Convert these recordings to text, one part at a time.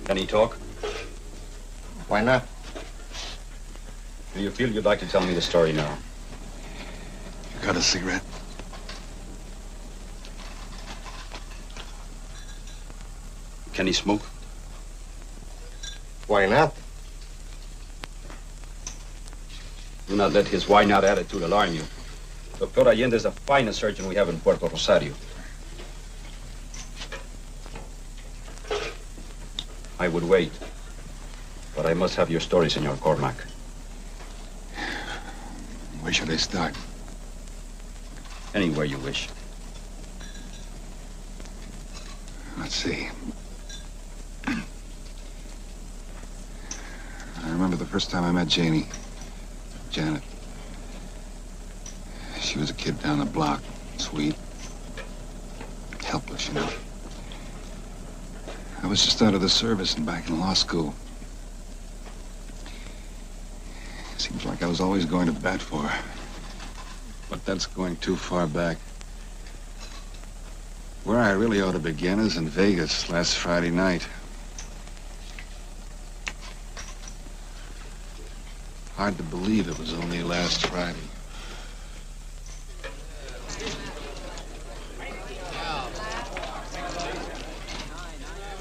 Can he talk? Why not? Do you feel you'd like to tell me the story now? You got a cigarette? Can he smoke? Why not? Do not let his why not attitude alarm you. Dr. Allende is the finest surgeon we have in Puerto Rosario. I would wait, but I must have your story, Senor Cormac. Where should I start? Anywhere you wish. Let's see. I remember the first time I met Janet. She was a kid down the block, sweet, helpless, you know. I was just out of the service and back in law school. Seems like I was always going to bat for her. But that's going too far back. Where I really ought to begin is in Vegas last Friday night. Hard to believe it was only last Friday.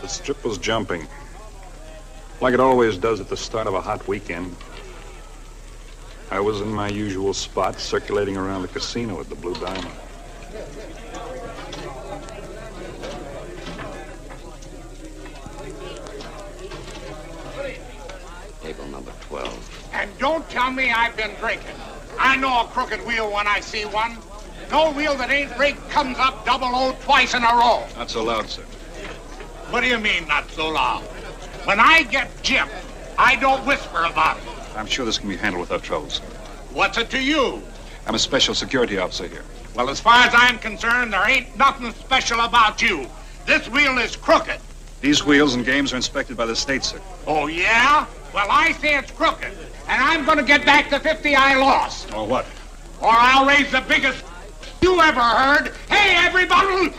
The strip was jumping, like it always does at the start of a hot weekend. I was in my usual spot, circulating around the casino at the Blue Diamond. Table number 12. And don't tell me I've been drinking. I know a crooked wheel when I see one. No wheel that ain't rigged comes up double-O twice in a row. Not so loud, sir. What do you mean, not so loud? When I get gypped, I don't whisper about it. I'm sure this can be handled without trouble, sir. What's it to you? I'm a special security officer here. Well, as far as I'm concerned, there ain't nothing special about you. This wheel is crooked. These wheels and games are inspected by the state, sir. Oh, yeah? Well, I say it's crooked. And I'm going to get back the 50 I lost. Or what? Or I'll raise the biggest you ever heard. Hey, everybody!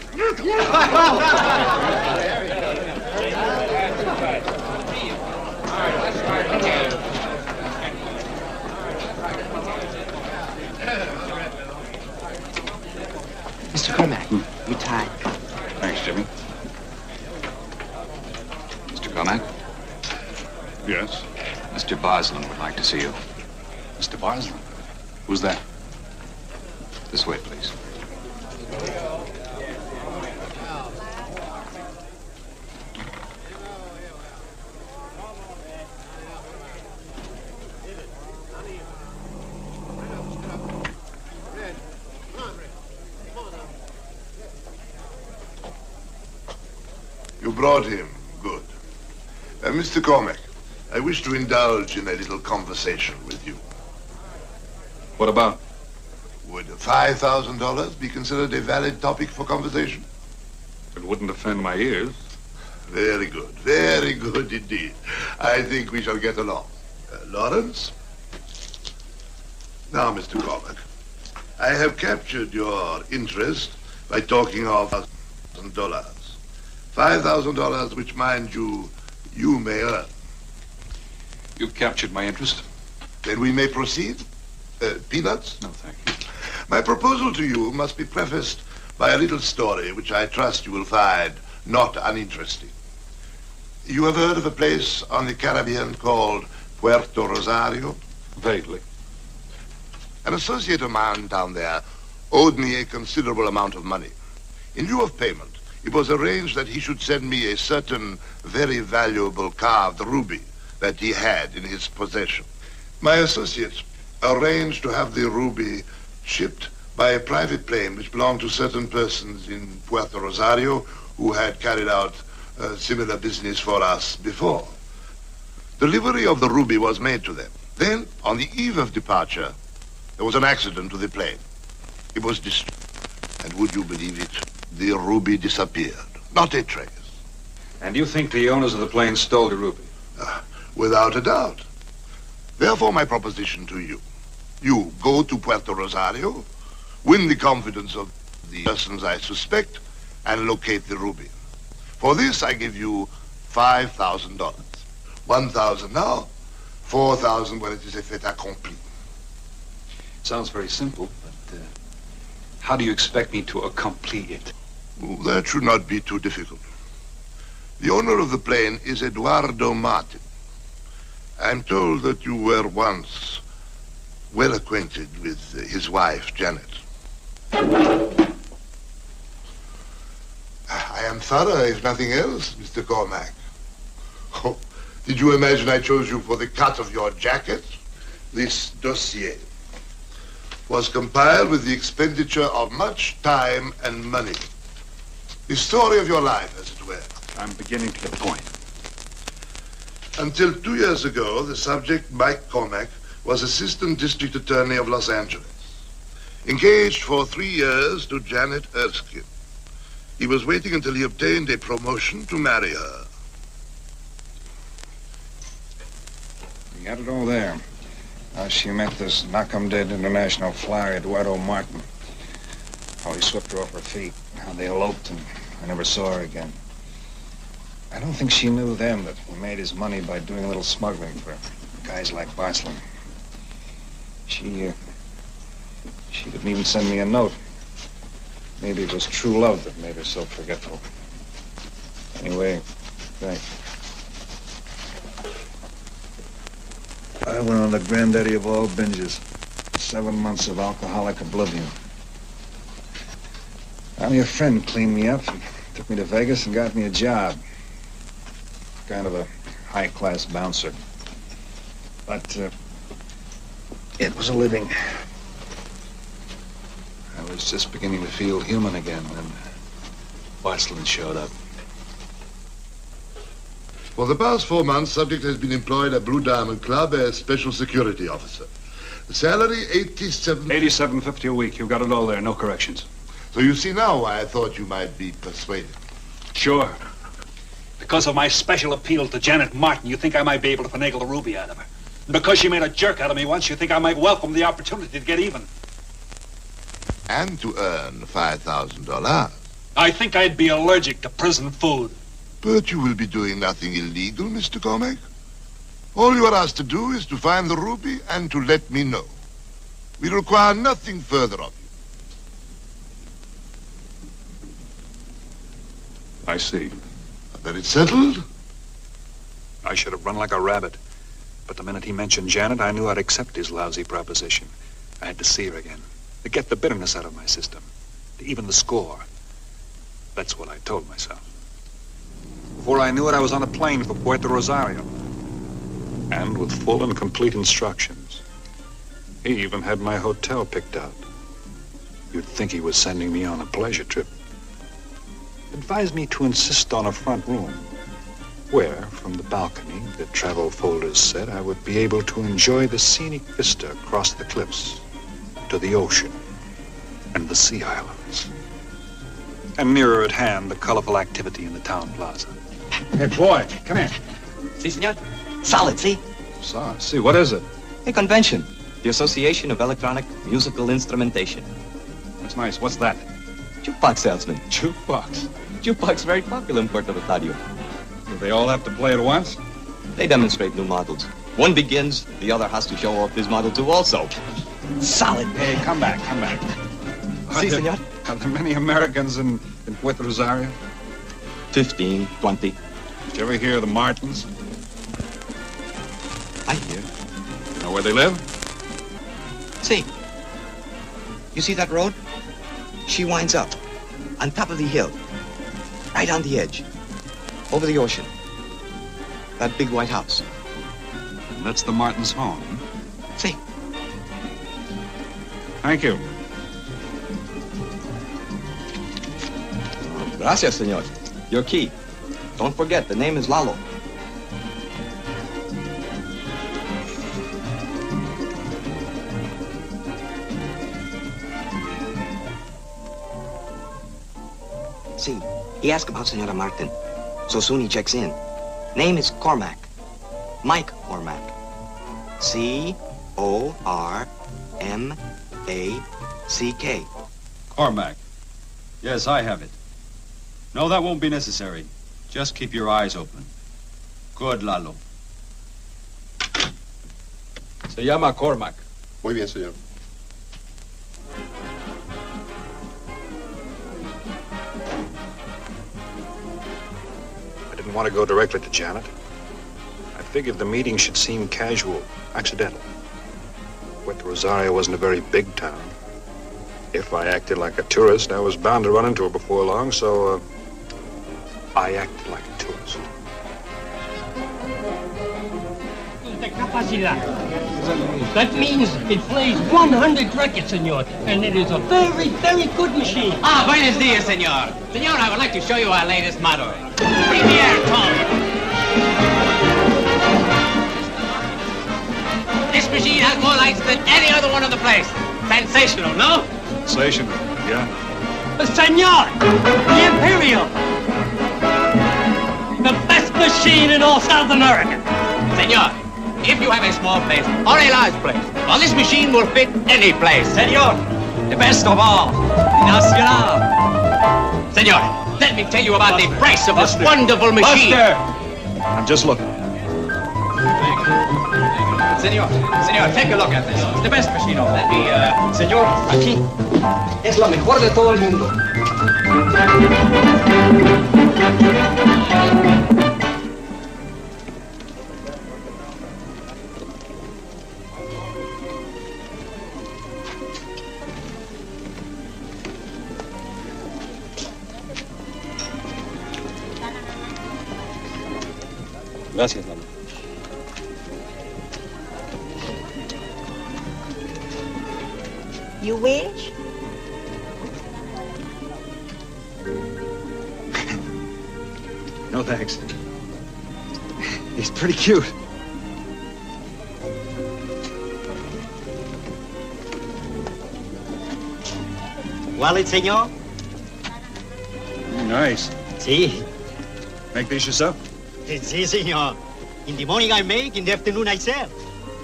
Mr. Cormac, you tied. Thanks, Jimmy. Mr. Cormac? Yes? Mr. Bosland would like to see you. Mr. Bosland? Who's that? This way, please. You brought him. Good. Mr. Cormac, I wish to indulge in a little conversation with you. What about? Would $5,000 be considered a valid topic for conversation? It wouldn't offend my ears. Very good indeed. I think we shall get along. Lawrence? Now, Mr. Cormac, I have captured your interest by talking of $1,000. $5,000, which, mind you, you may earn. You've captured my interest. Then we may proceed? Peanuts? No, thank you. My proposal to you must be prefaced by a little story which I trust you will find not uninteresting. You have heard of a place on the Caribbean called Puerto Rosario? Vaguely. An associate of mine down there owed me a considerable amount of money. In lieu of payment, it was arranged that he should send me a certain very valuable carved ruby that he had in his possession. My associate arranged to have the ruby shipped by a private plane which belonged to certain persons in Puerto Rosario who had carried out similar business for us before. Delivery of the ruby was made to them. Then, on the eve of departure, there was an accident to the plane. It was destroyed. And would you believe it? The ruby disappeared. Not a trace. And you think the owners of the plane stole the ruby? Without a doubt. Therefore, my proposition to you. You go to Puerto Rosario, win the confidence of the persons I suspect, and locate the ruby. For this, I give you $5,000. 1,000 now, 4,000 when it is a fait accompli. Sounds very simple, but how do you expect me to accomplish it? Oh, that should not be too difficult. The owner of the plane is Eduardo Martin. I'm told that you were once well acquainted with his wife, Janet. I am thorough, if nothing else, Mr. Cormac. Oh, did you imagine I chose you for the cut of your jacket? This dossier was compiled with the expenditure of much time and money. The story of your life, as it were. I'm beginning to get the point. Until 2 years ago, the subject, Mike Cormac, was Assistant District Attorney of Los Angeles. Engaged for 3 years to Janet Erskine. He was waiting until he obtained a promotion to marry her. You got it all there. How she met this knock-em-dead international flyer, Eduardo Martin. How he swept her off her feet. How they eloped and I never saw her again. I don't think she knew then that he made his money by doing a little smuggling for guys like Barcelon. She didn't even send me a note. Maybe it was true love that made her so forgetful. Anyway, thanks. I went on the granddaddy of all binges. 7 months of alcoholic oblivion. Finally, a friend cleaned me up and took me to Vegas and got me a job. Kind of a high-class bouncer. But it was a living. I was just beginning to feel human again when Barcelon showed up. For the past 4 months, subject has been employed at Blue Diamond Club as special security officer. The salary, $87.50 a week. You've got it all there, no corrections. So you see now why I thought you might be persuaded. Sure. Because of my special appeal to Janet Martin, you think I might be able to finagle the ruby out of her. And because she made a jerk out of me once, you think I might welcome the opportunity to get even. And to earn $5,000. I think I'd be allergic to prison food. But you will be doing nothing illegal, Mr. Cormac. All you are asked to do is to find the ruby and to let me know. We require nothing further of you. I see. Then it's settled? I should have run like a rabbit. But the minute he mentioned Janet, I knew I'd accept his lousy proposition. I had to see her again. To get the bitterness out of my system. To even the score. That's what I told myself. Before I knew it, I was on a plane for Puerto Rosario. And with full and complete instructions. He even had my hotel picked out. You'd think he was sending me on a pleasure trip. Advised me to insist on a front room, where, from the balcony, the travel folders said I would be able to enjoy the scenic vista across the cliffs to the ocean and the sea islands. And nearer at hand, the colorful activity in the town plaza. Hey, Floyd, come here. Si, senor. Solid, see? See, what is it? A convention. The Association of Electronic Musical Instrumentation. That's nice. What's that? Jukebox salesman. Jukebox. Jukebox very popular in Puerto Rosario. Do they all have to play at once? They demonstrate new models. One begins, the other has to show off his model too also. Solid. Hey, come back. Si, senor. Are there many Americans in Puerto Rosario? 15, 20. Did you ever hear of the Martins? I hear. You know where they live? See. You see that road? She winds up on top of the hill, right on the edge, over the ocean. That big white house. And that's the Martins' home. Huh? See. Thank you. Gracias, senor. Your key. Don't forget, the name is Lalo. See, he asked about Senora Martin. So soon he checks in. Name is Cormac. Mike Cormac. C-O-R-M-A-C-K. Cormac. Yes, I have it. No, that won't be necessary. Just keep your eyes open. Good, Lalo. Se llama Cormac. Muy bien, señor. I didn't want to go directly to Janet. I figured the meeting should seem casual, accidental. Puerto Rosario wasn't a very big town. If I acted like a tourist, I was bound to run into her before long, so I acted like a tourist. The capacity. That means it plays 100 records, senor, and it is a very, very good machine. Ah, buenos dias, senor. Senor, I would like to show you our latest model. Premier Tom. This machine has more lights than any other one in the place. Sensational, no? Sensational, yeah. Senor, the Imperial. The best machine in all South America. Senor, if you have a small place or a large place, well, this machine will fit any place. Senor, the best of all. Nacional. Senor, let me tell you about the price of this wonderful machine. Buster. I'm just looking. Senor, take a look at this. It's the best machine of that. Señor, aquí es la mejor de todo el mundo. Gracias, Lalo. You wish? No, thanks. He's pretty cute. Wallet, señor? Nice. Sí. Make these yourself? Sí, señor. In the morning I make, in the afternoon I sell.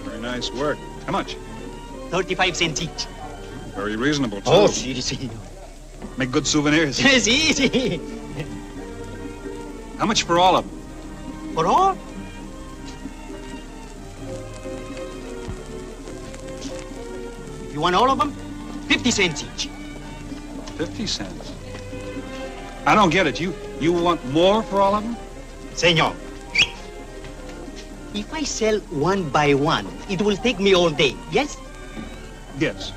Very nice work. How much? 35 cents each. Very reasonable, too. Oh, sí, señor. Make good souvenirs. Sí, sí. How much for all of them? For all? You want all of them? 50 cents each. 50 cents. I don't get it. You want more for all of them? Senor, if I sell one by one, it will take me all day, yes? Yes.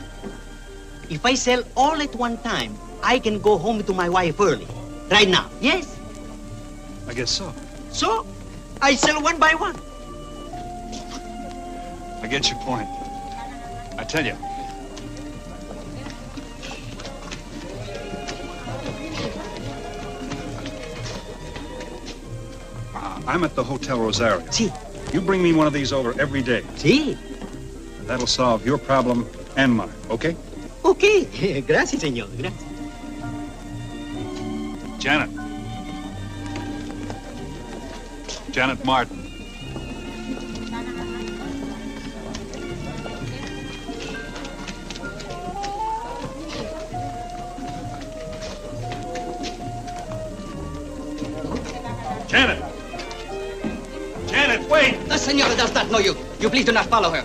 If I sell all at one time, I can go home to my wife early. Right now, yes? I guess so. So, I sell one by one. I get your point. I tell you. I'm at the Hotel Rosario. Sí. You bring me one of these over every day. Sí. That'll solve your problem and mine, okay? Okay. Gracias, señor. Gracias. Janet. Janet Martin. Janet! Janet, wait! The senora does not know you. You please do not follow her.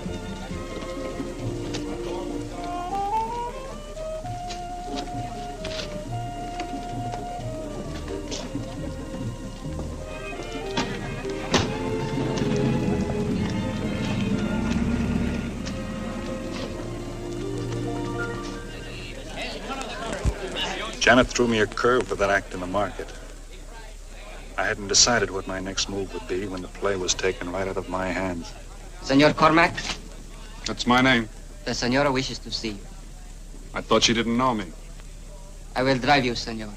Janet threw me a curve for that act in the market. I hadn't decided what my next move would be when the play was taken right out of my hands. Senor Cormac, That's my name. the senora wishes to see you. I thought she didn't know me. I will drive you, senor.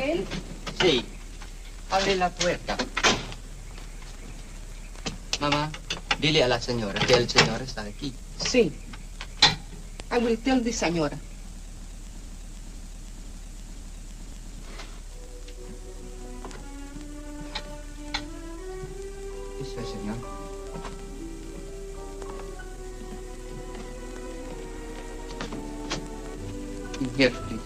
Payne? Sí. Abre la puerta. Mamá, dile a la señora que el señor está aquí. Sí. I will tell the señora. This way, señor. Here, please.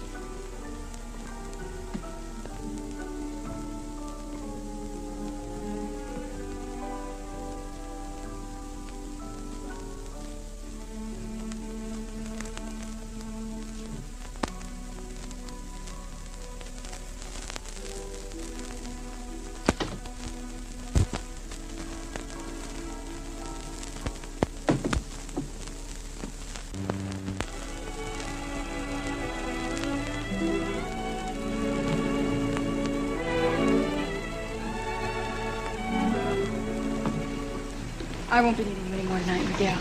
I won't be needing you anymore tonight, Miguel.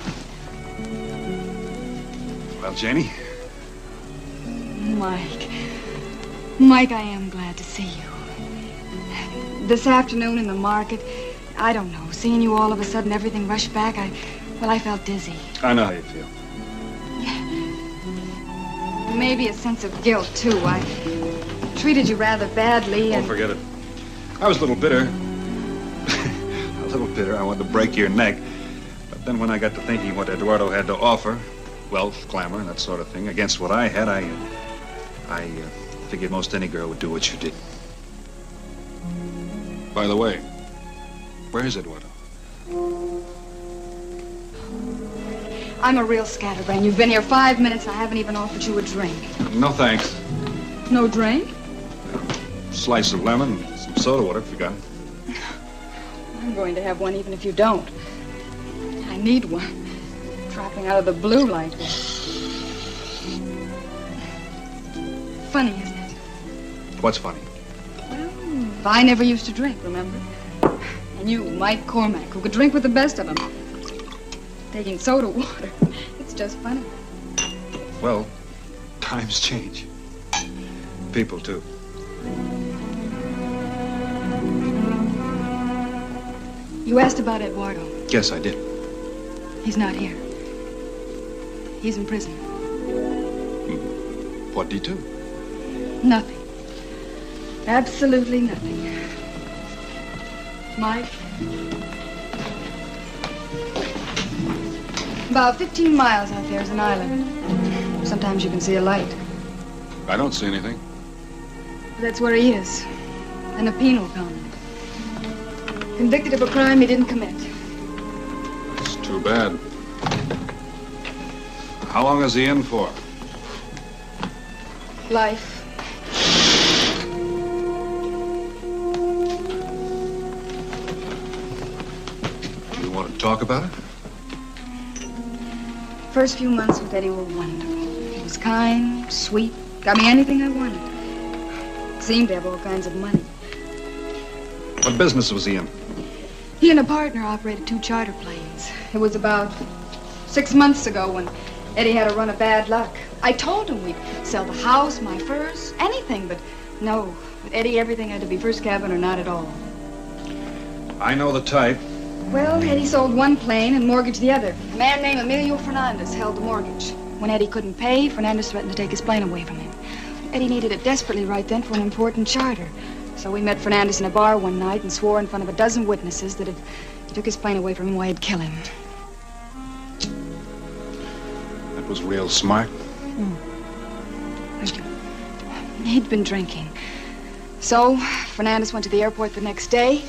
Well, Janie? Mike. Mike, I am glad to see you. This afternoon in the market, I don't know, seeing you all of a sudden, everything rushed back, I felt dizzy. I know how you feel. Maybe a sense of guilt, too. I treated you rather badly Oh, and... forget it. I was a little bitter. A little bitter. I wanted to break your neck. But then when I got to thinking what Eduardo had to offer, wealth, glamour, and that sort of thing, against what I had, I figured most any girl would do what you did. By the way, where is Eduardo? I'm a real scatterbrain. You've been here 5 minutes and I haven't even offered you a drink. No thanks. No drink? Slice of lemon, some soda water if you got it. I'm going to have one even if you don't. I need one. Dropping out of the blue like this. Funny, isn't it? What's funny? Well, I never used to drink, remember? And you, Mike Cormack, who could drink with the best of them. Taking soda water. It's just funny. Well, times change. People, too. You asked about Eduardo. Yes, I did. He's not here. He's in prison. What'd he do? Nothing. Absolutely nothing. Mike? About 15 miles out there is an island. Sometimes you can see a light. I don't see anything. That's where he is. In a penal colony. Convicted of a crime he didn't commit. It's too bad. How long is he in for? Life. You want to talk about it? First few months with Eddie were wonderful. He was kind, sweet, got me anything I wanted. Seemed to have all kinds of money. What business was he in? He and a partner operated 2 charter planes. It was about 6 months ago when Eddie had a run of bad luck. I told him we'd sell the house, my furs, anything, but no. With Eddie, everything had to be first cabin or not at all. I know the type. Well, Eddie sold one plane and mortgaged the other. A man named Emilio Fernandez held the mortgage. When Eddie couldn't pay, Fernandez threatened to take his plane away from him. Eddie needed it desperately right then for an important charter. So we met Fernandez in a bar one night and swore in front of a dozen witnesses that if he took his plane away from him, why, he'd kill him. That was real smart. Thank you. He'd been drinking. So Fernandez went to the airport the next day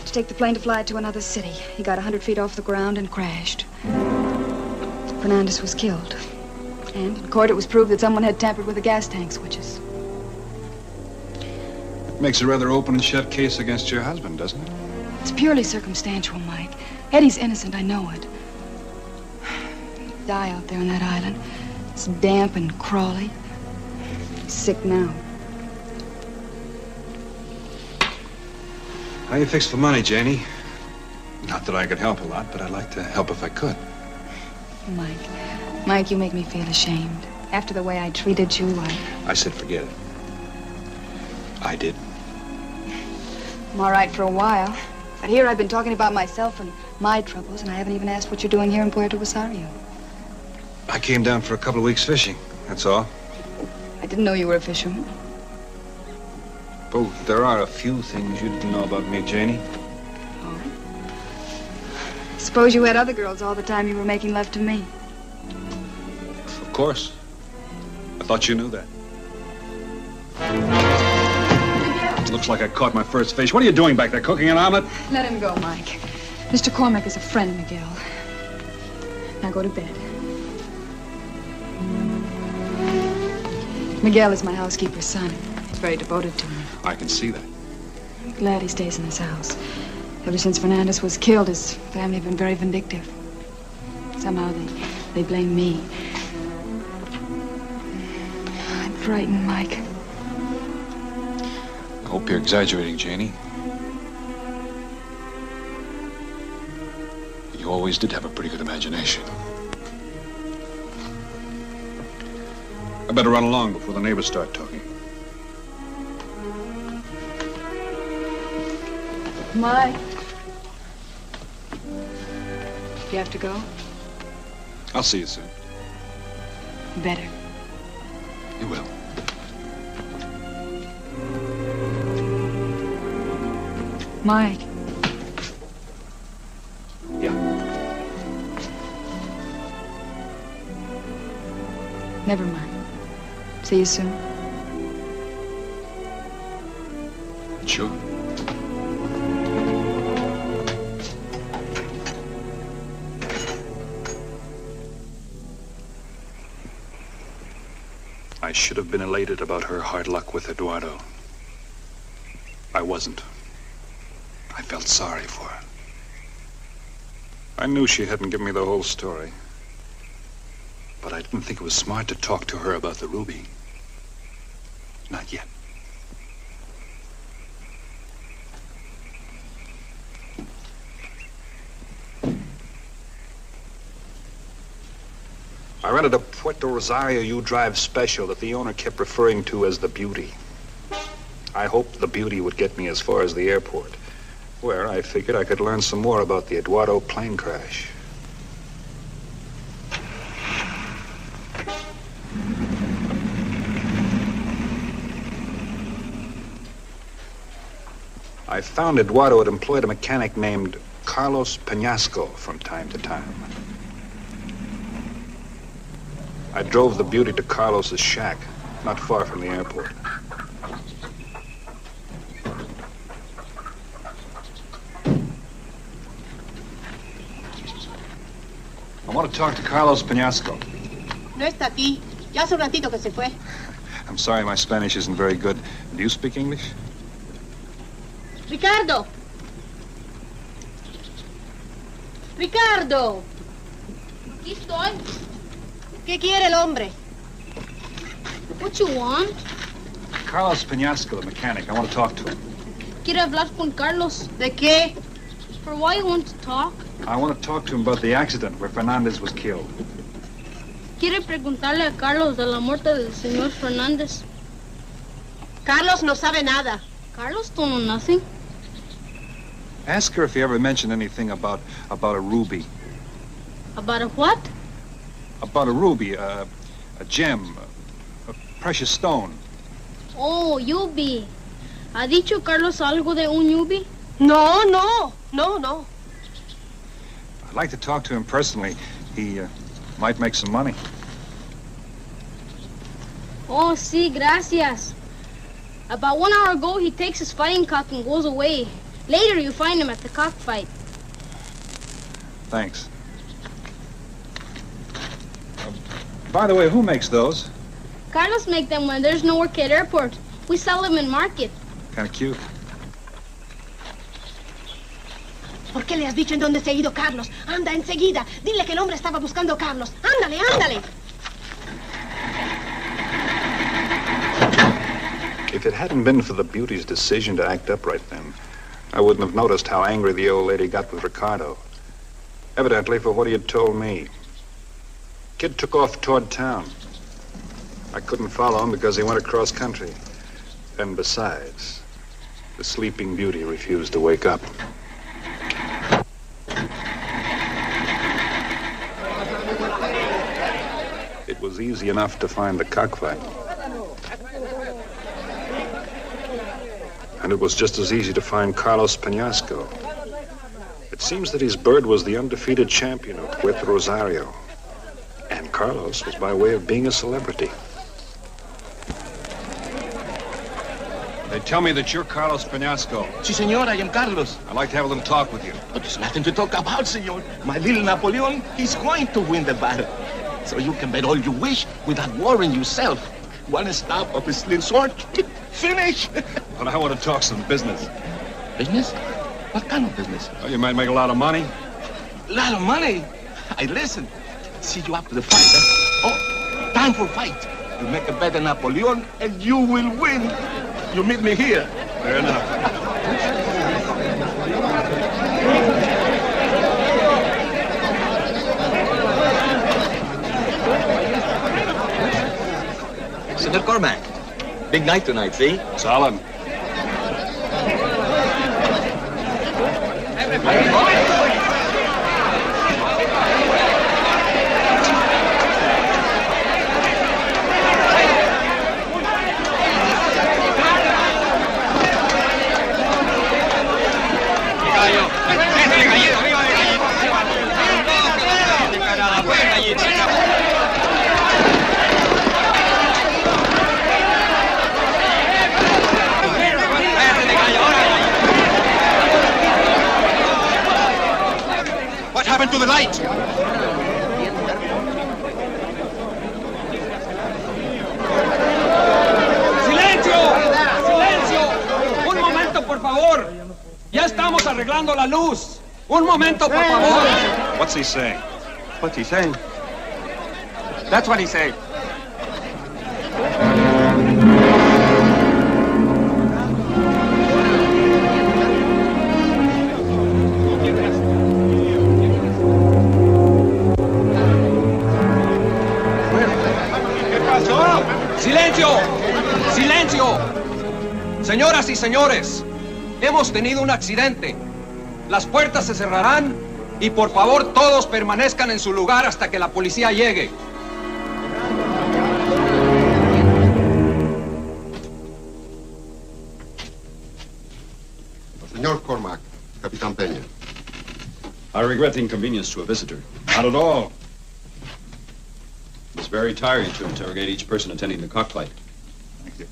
to take the plane to fly to another city. He got 100 feet off the ground and crashed. Fernandez was killed. And in court it was proved that someone had tampered with the gas tank switches. Makes a rather open and shut case against your husband, doesn't it? It's purely circumstantial, Mike. Eddie's innocent, I know it. He'd die out there on that island. It's damp and crawly. He's sick now. How you fix for money, Janie? Not that I could help a lot, but I'd like to help if I could. Mike, you make me feel ashamed. After the way I treated you, I said forget it. I did. I'm all right for a while. But here I've been talking about myself and my troubles, and I haven't even asked what you're doing here in Puerto Rosario. I came down for a couple of weeks fishing, that's all. I didn't know you were a fisherman. Oh, there are a few things you didn't know about me, Janie. Oh? Suppose you had other girls all the time you were making love to me. Of course. I thought you knew that. Looks like I caught my first fish. What are you doing back there, cooking an omelet? Let him go, Mike. Mr. Cormack is a friend, Miguel. Now go to bed. Miguel is my housekeeper's son. He's very devoted to me. I can see that. I'm glad he stays in this house. Ever since Fernandez was killed, his family have been very vindictive. Somehow they blame me. I'm frightened, Mike. I hope you're exaggerating, Janie. You always did have a pretty good imagination. I better run along before the neighbors start talking. Mike. You have to go? I'll see you soon. Better. You will. Mike. Yeah. Never mind. See you soon. Sure. I should have been elated about her hard luck with Eduardo. I wasn't. I felt sorry for her. I knew she hadn't given me the whole story. But I didn't think it was smart to talk to her about the ruby. Not yet. I rented a Puerto Rosario U-Drive special that the owner kept referring to as the Beauty. I hoped the Beauty would get me as far as the airport, where I figured I could learn some more about the Eduardo plane crash. I found Eduardo had employed a mechanic named Carlos Penasco from time to time. I drove the Beauty to Carlos's shack, not far from the airport. I want to talk to Carlos Penasco. No está aquí. Ya hace un ratito que se fue. I'm sorry, my Spanish isn't very good. Do you speak English? Ricardo. Ricardo. Aquí estoy. ¿Qué quiere el hombre? What you want? Carlos Penasco, the mechanic. I want to talk to him. Quiere hablar con Carlos. ¿De qué? For why you want to talk? I want to talk to him about the accident where Fernandez was killed. Quiere preguntarle a Carlos de la muerte del señor Fernández. Carlos no sabe nada. Carlos don't know nothing. Ask her if he ever mentioned anything about a ruby. About a what? About a ruby, a gem, a precious stone. Oh, Yubi. ¿Ha dicho Carlos algo de un Yubi? No. I'd like to talk to him personally. He might make some money. Oh, sí, gracias. About 1 hour ago, he takes his fighting cock and goes away. Later, you find him at the cockfight. Thanks. By the way, who makes those? Carlos make them when there's no work at airport. We sell them in market. Kind of cute. ¿Por qué le has dicho en dónde se ha ido Carlos? Anda, enseguida. Dile que el hombre estaba buscando a Carlos. Ándale. If it hadn't been for the Beauty's decision to act up right then, I wouldn't have noticed how angry the old lady got with Ricardo. Evidently for what he had told me. Kid took off toward town. I couldn't follow him because he went across country. And besides, the Sleeping Beauty refused to wake up. It was easy enough to find the cockfight. And it was just as easy to find Carlos Penasco. It seems that his bird was the undefeated champion of Puerto Rosario. And Carlos was by way of being a celebrity. They tell me that you're Carlos Penasco. Si, senor, I am Carlos. I'd like to have a little talk with you. But there's nothing to talk about, senor. My little Napoleon, he's going to win the battle. So you can bet all you wish without worrying yourself. One stab of his little sword, finish. But I want to talk some business. Business? What kind of business? Well, you might make a lot of money. A lot of money? I listen. See you after the fight, huh? Oh, time for fight. You make a bet on Napoleon and you will win. You meet me here. Fair enough. Senor Cormac, big night tonight, see? Solid. What happened to the light? ¡Silencio! ¡Silencio! Un momento, por favor. Ya estamos arreglando la luz. Un momento, por favor. What's he saying? What's he saying? That's what he said. ¡Silencio! ¡Silencio! Señoras y señores, hemos tenido un accidente. Las puertas se cerrarán y por favor todos permanezcan en su lugar hasta que la policía llegue. Señor Cormac, Capitán Payne. I regret the inconvenience to a visitor. Not at all. It's very tiring to interrogate each person attending the cockfight. Thank you.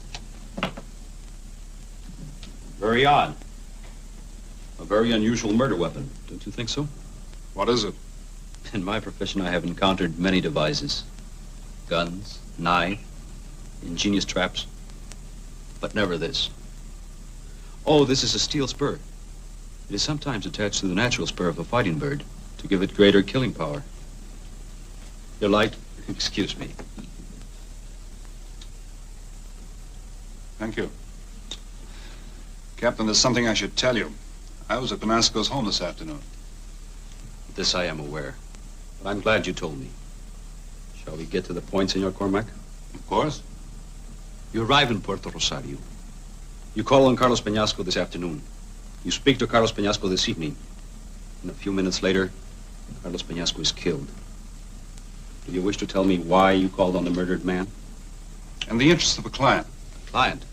Very odd. A very unusual murder weapon. Don't you think so? What is it? In my profession, I have encountered many devices. Guns, knife, ingenious traps. But never this. Oh, this is a steel spur. It is sometimes attached to the natural spur of a fighting bird to give it greater killing power. Your light? Excuse me. Thank you. Captain, there's something I should tell you. I was at Penasco's home this afternoon. This I am aware. But I'm glad you told me. Shall we get to the point, Senor Cormac? Of course. You arrive in Puerto Rosario. You call on Carlos Penasco this afternoon. You speak to Carlos Penasco this evening. And a few minutes later, Carlos Penasco is killed. Do you wish to tell me why you called on the murdered man? In the interest of a client. Client?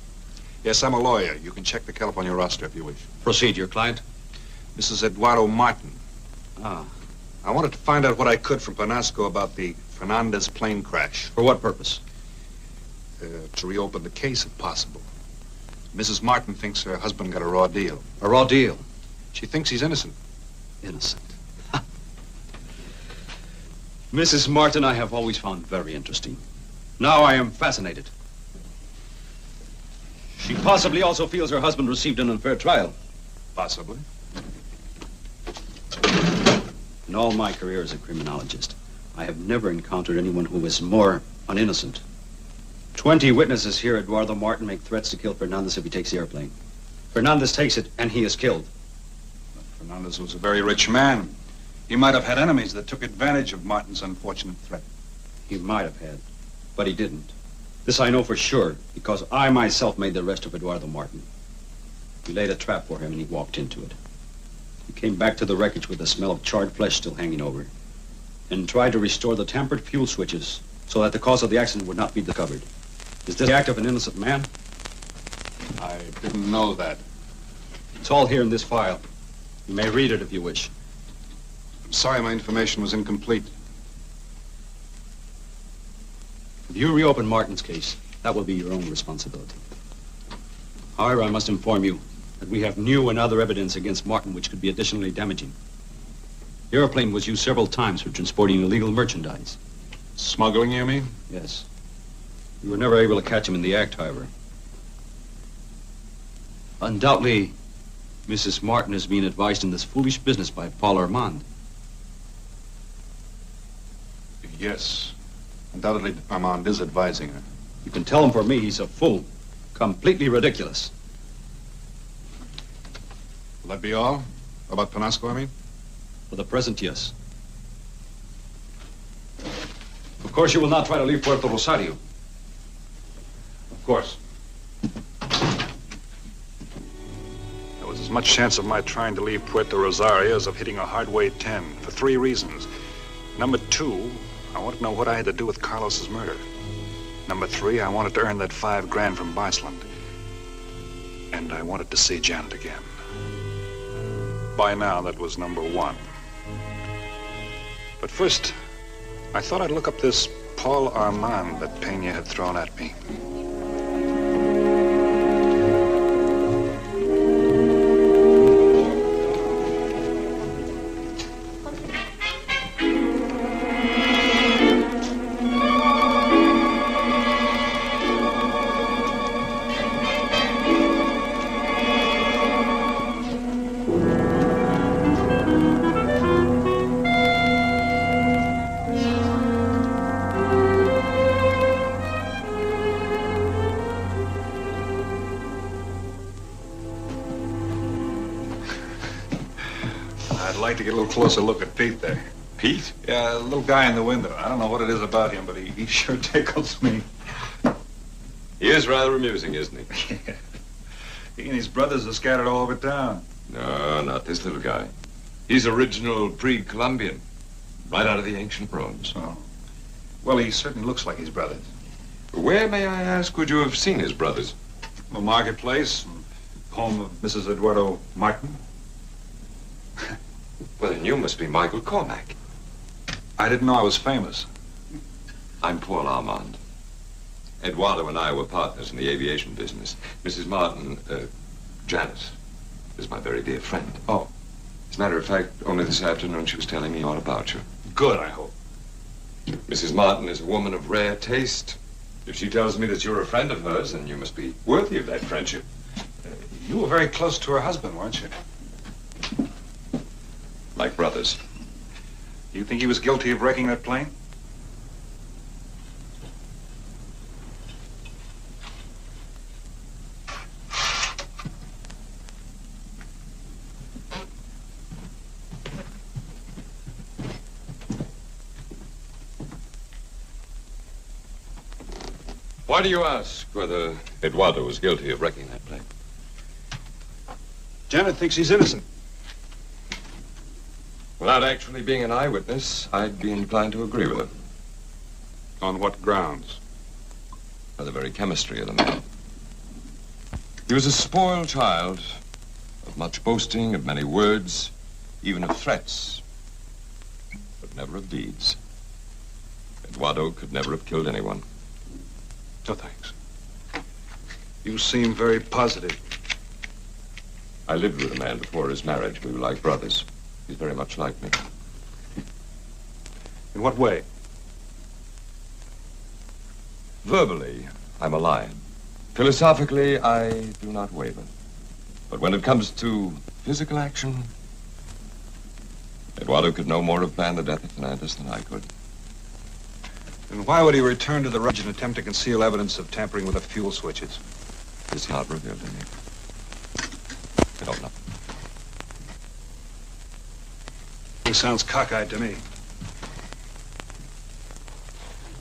Yes, I'm a lawyer. You can check the California roster if you wish. Proceed, your client. Mrs. Eduardo Martin. Ah. I wanted to find out what I could from Penasco about the Fernandez plane crash. For what purpose? To reopen the case, if possible. Mrs. Martin thinks her husband got a raw deal. A raw deal? She thinks he's innocent. Innocent? Mrs. Martin I have always found very interesting. Now I am fascinated. She possibly also feels her husband received an unfair trial. Possibly. In all my career as a criminologist, I have never encountered anyone who was more uninnocent. 20 witnesses here, Eduardo Martin, make threats to kill Fernandez if he takes the airplane. Fernandez takes it, and he is killed. But Fernandez was a very rich man. He might have had enemies that took advantage of Martin's unfortunate threat. He might have had, but he didn't. This I know for sure, because I myself made the arrest of Eduardo Martin. We laid a trap for him, and he walked into it. He came back to the wreckage with the smell of charred flesh still hanging over it, and tried to restore the tampered fuel switches so that the cause of the accident would not be discovered. Is this the act of an innocent man? I didn't know that. It's all here in this file. You may read it if you wish. I'm sorry my information was incomplete. If you reopen Martin's case, that will be your own responsibility. However, I must inform you that we have new and other evidence against Martin which could be additionally damaging. The airplane was used several times for transporting illegal merchandise. Smuggling, you mean? Yes. We were never able to catch him in the act, however. Undoubtedly, Mrs. Martin is being advised in this foolish business by Paul Armand. Yes. Undoubtedly, Armand is advising her. You can tell him for me he's a fool. Completely ridiculous. Will that be all? About Penasco, I mean? For the present, yes. Of course, you will not try to leave Puerto Rosario. Of course. There was as much chance of my trying to leave Puerto Rosario as of hitting a hardway 10, for 3 reasons. Number 2, I wanted to know what I had to do with Carlos's murder. Number 3, I wanted to earn that $5 grand from Barsland. And I wanted to see Janet again. By now, that was number 1. But first, I thought I'd look up this Paul Armand that Payne had thrown at me. I'd like to get a little closer look at Pete there. Pete? Yeah, the little guy in the window. I don't know what it is about him, but he sure tickles me. He is rather amusing, isn't he? Yeah. He and his brothers are scattered all over town. No, not this little guy. He's original pre-Columbian, right out of the ancient Romans. Oh. Well, he certainly looks like his brothers. Where, may I ask, would you have seen his brothers? The marketplace, home of Mrs. Eduardo Martin. Well, then you must be Michael Cormac. I didn't know I was famous. I'm Paul Armand. Eduardo and I were partners in the aviation business. Mrs. Martin, Janice, is my very dear friend. Oh. As a matter of fact, only this afternoon she was telling me all about you. Good, I hope. Mrs. Martin is a woman of rare taste. If she tells me that you're a friend of hers, then you must be worthy of that friendship. You were very close to her husband, weren't you? Like brothers. You think he was guilty of wrecking that plane? Why do you ask whether Eduardo was guilty of wrecking that plane? Janet thinks he's innocent. Without actually being an eyewitness, I'd be inclined to agree with him. On what grounds? By the very chemistry of the man. He was a spoiled child, of much boasting, of many words, even of threats, but never of deeds. Eduardo could never have killed anyone. No, thanks. You seem very positive. I lived with a man before his marriage. We were like brothers. He's very much like me. In what way? Verbally, I'm a lion. Philosophically, I do not waver. But when it comes to physical action, Eduardo could no more have planned the death of Fernandez than I could. Then why would he return to the wreckage and attempt to conceal evidence of tampering with the fuel switches? It's not revealed to me. I don't know. He sounds cockeyed to me.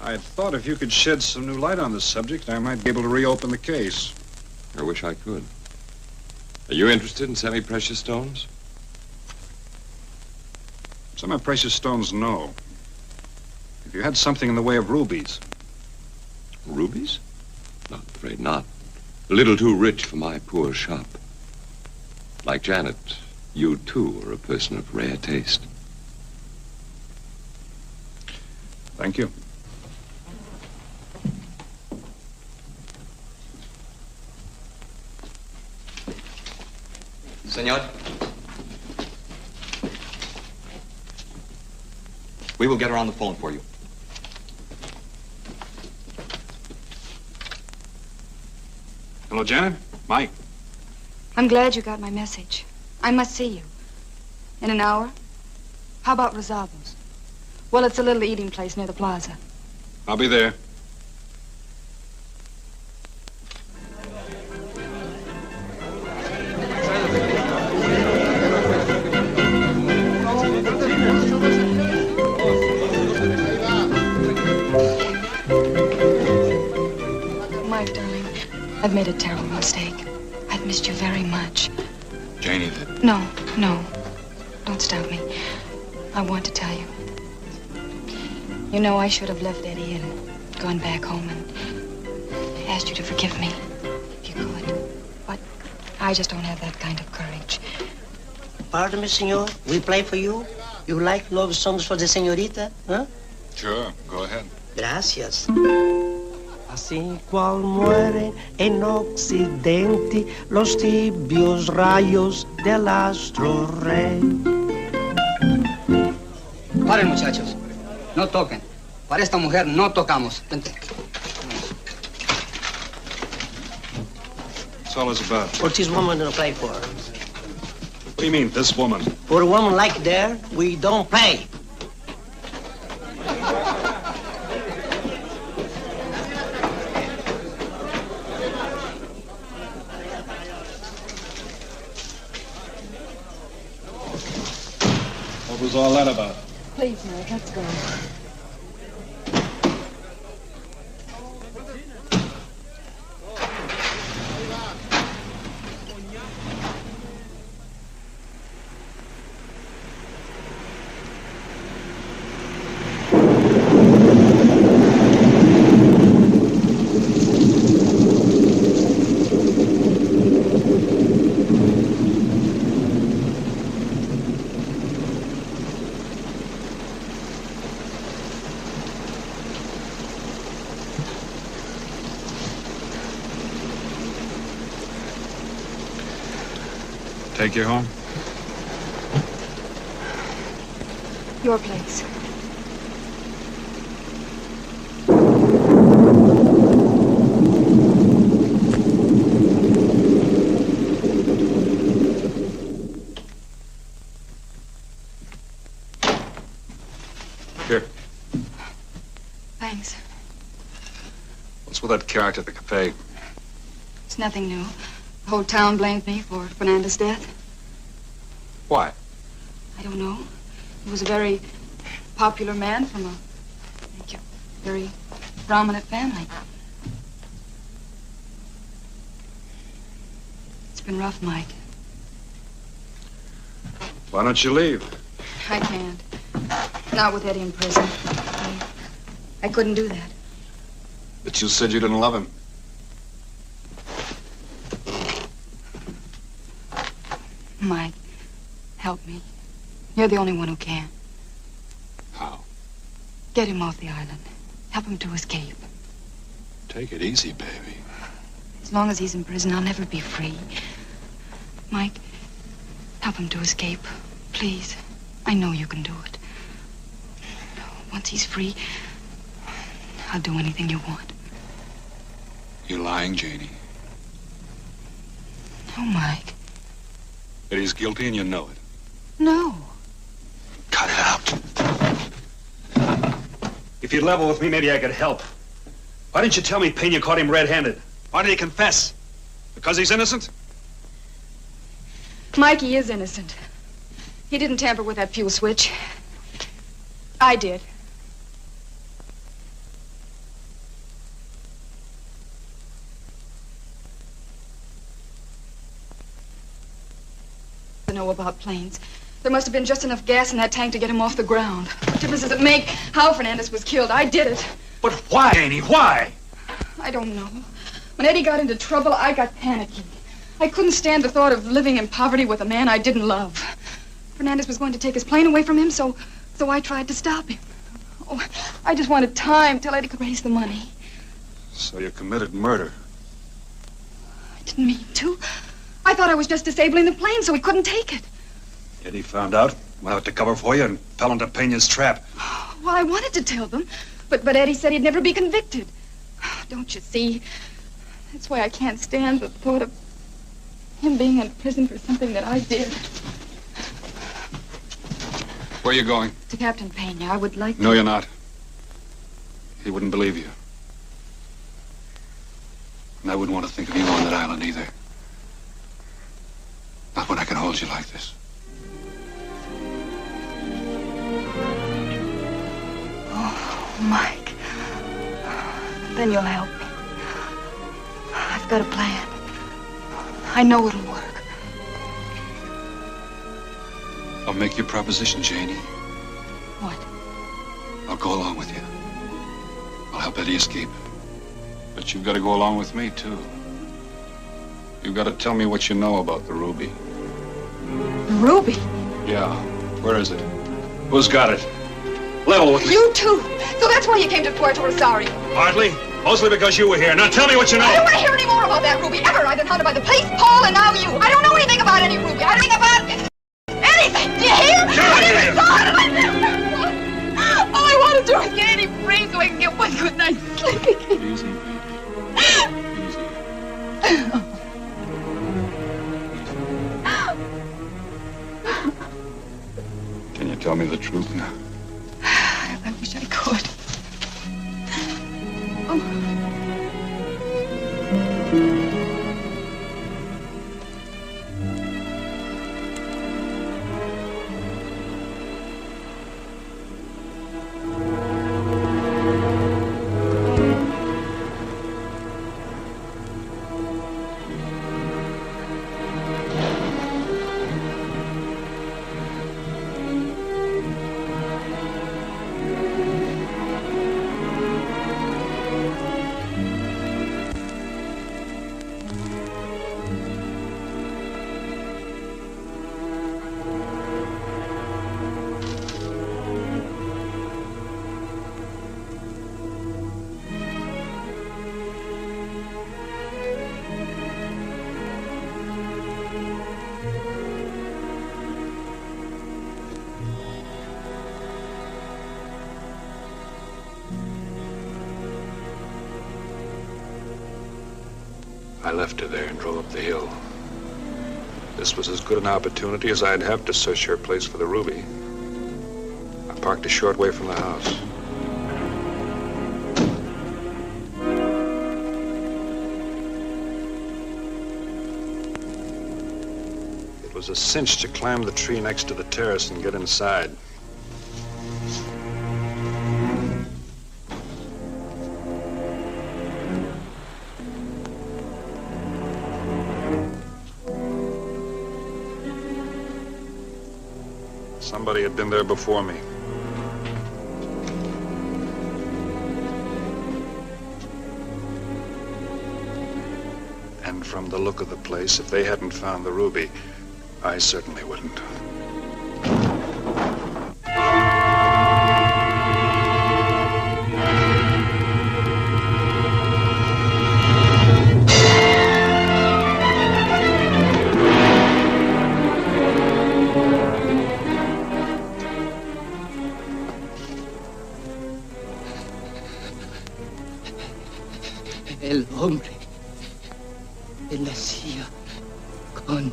I thought if you could shed some new light on the subject, I might be able to reopen the case. I wish I could. Are you interested in semi-precious stones? Semi-precious stones, no. If you had something in the way of rubies. Rubies? No, I'm afraid not. A little too rich for my poor shop. Like Janet, you too are a person of rare taste. Thank you. Senor, we will get her on the phone for you. Hello, Janet. Mike. I'm glad you got my message. I must see you. In an hour? How about Rosabo's? Well, it's a little eating place near the plaza. I'll be there. Mike, darling, I've made a terrible mistake. I've missed you very much. Janie, No. Don't stop me. I want to tell you. You know, I should have left Eddie and gone back home and asked you to forgive me, if you could. But I just don't have that kind of courage. Pardon me, senor. We play for you. You like love songs for the señorita, huh? Sure, go ahead. Gracias. Así cual mueren en occidente los tibios rayos del astro rey. Paren, muchachos. No toquen. Para esta mujer no tocamos. Vente. What's all this about? What this woman gonna play for? What do you mean, this woman? For a woman like that, we don't play. What was all that about? Please, Mike, let's go. Take you home? Your place. Here. Thanks. What's with that character at the cafe? It's nothing new. The whole town blamed me for Fernanda's death. Why? I don't know. He was a very popular man from a very prominent family. It's been rough, Mike. Why don't you leave? I can't. Not with Eddie in prison. I couldn't do that. But you said you didn't love him. Mike, help me. You're the only one who can. How? Get him off the island. Help him to escape. Take it easy, baby. As long as he's in prison, I'll never be free. Mike, help him to escape. Please. I know you can do it. Once he's free, I'll do anything you want. You're lying, Janie. No, Mike. Eddie's guilty and you know it. No. Cut it out. If you'd level with me, maybe I could help. Why didn't you tell me Payne caught him red-handed? Why did he confess? Because he's innocent? Mikey is innocent. He didn't tamper with that fuel switch. I did. about planes. There must have been just enough gas in that tank to get him off the ground. What difference does it make how Fernandez was killed? I did it. But why, Annie? Why? I don't know. When Eddie got into trouble, I got panicky. I couldn't stand the thought of living in poverty with a man I didn't love. Fernandez was going to take his plane away from him, so I tried to stop him. Oh, I just wanted time till Eddie could raise the money. So you committed murder. I didn't mean to. I thought I was just disabling the plane so he couldn't take it. Eddie found out, went out to cover for you, and fell into Pena's trap. Well, I wanted to tell them, but Eddie said he'd never be convicted. Don't you see? That's why I can't stand the thought of him being in prison for something that I did. Where are you going? To Captain Payne, I would like to... No, you're not. He wouldn't believe you. And I wouldn't want to think of you on that island either. Not when I can hold you like this. Oh, Mike. Then you'll help me. I've got a plan. I know it'll work. I'll make you a proposition, Janie. What? I'll go along with you. I'll help Eddie escape. But you've got to go along with me, too. You've got to tell me what you know about the ruby. The ruby? Yeah. Where is it? Who's got it? Level with me. You too. So that's why you came to Puerto Rosario. Hardly. Mostly because you were here. Now tell me what you know. I don't want to hear any more about that ruby ever. I've been hunted by the police, Paul, and now you. I don't know anything about any ruby. I don't think about anything. Do you hear? All I want to do is get Eddie free so I can get one good night's sleep. Easy. Can you tell me the truth now? I wish I could. I left her there and drove up the hill. This was as good an opportunity as I'd have to search her place for the ruby. I parked a short way from the house. It was a cinch to climb the tree next to the terrace and get inside. Somebody had been there before me. And from the look of the place, if they hadn't found the ruby, I certainly wouldn't. El hombre. Él nacía con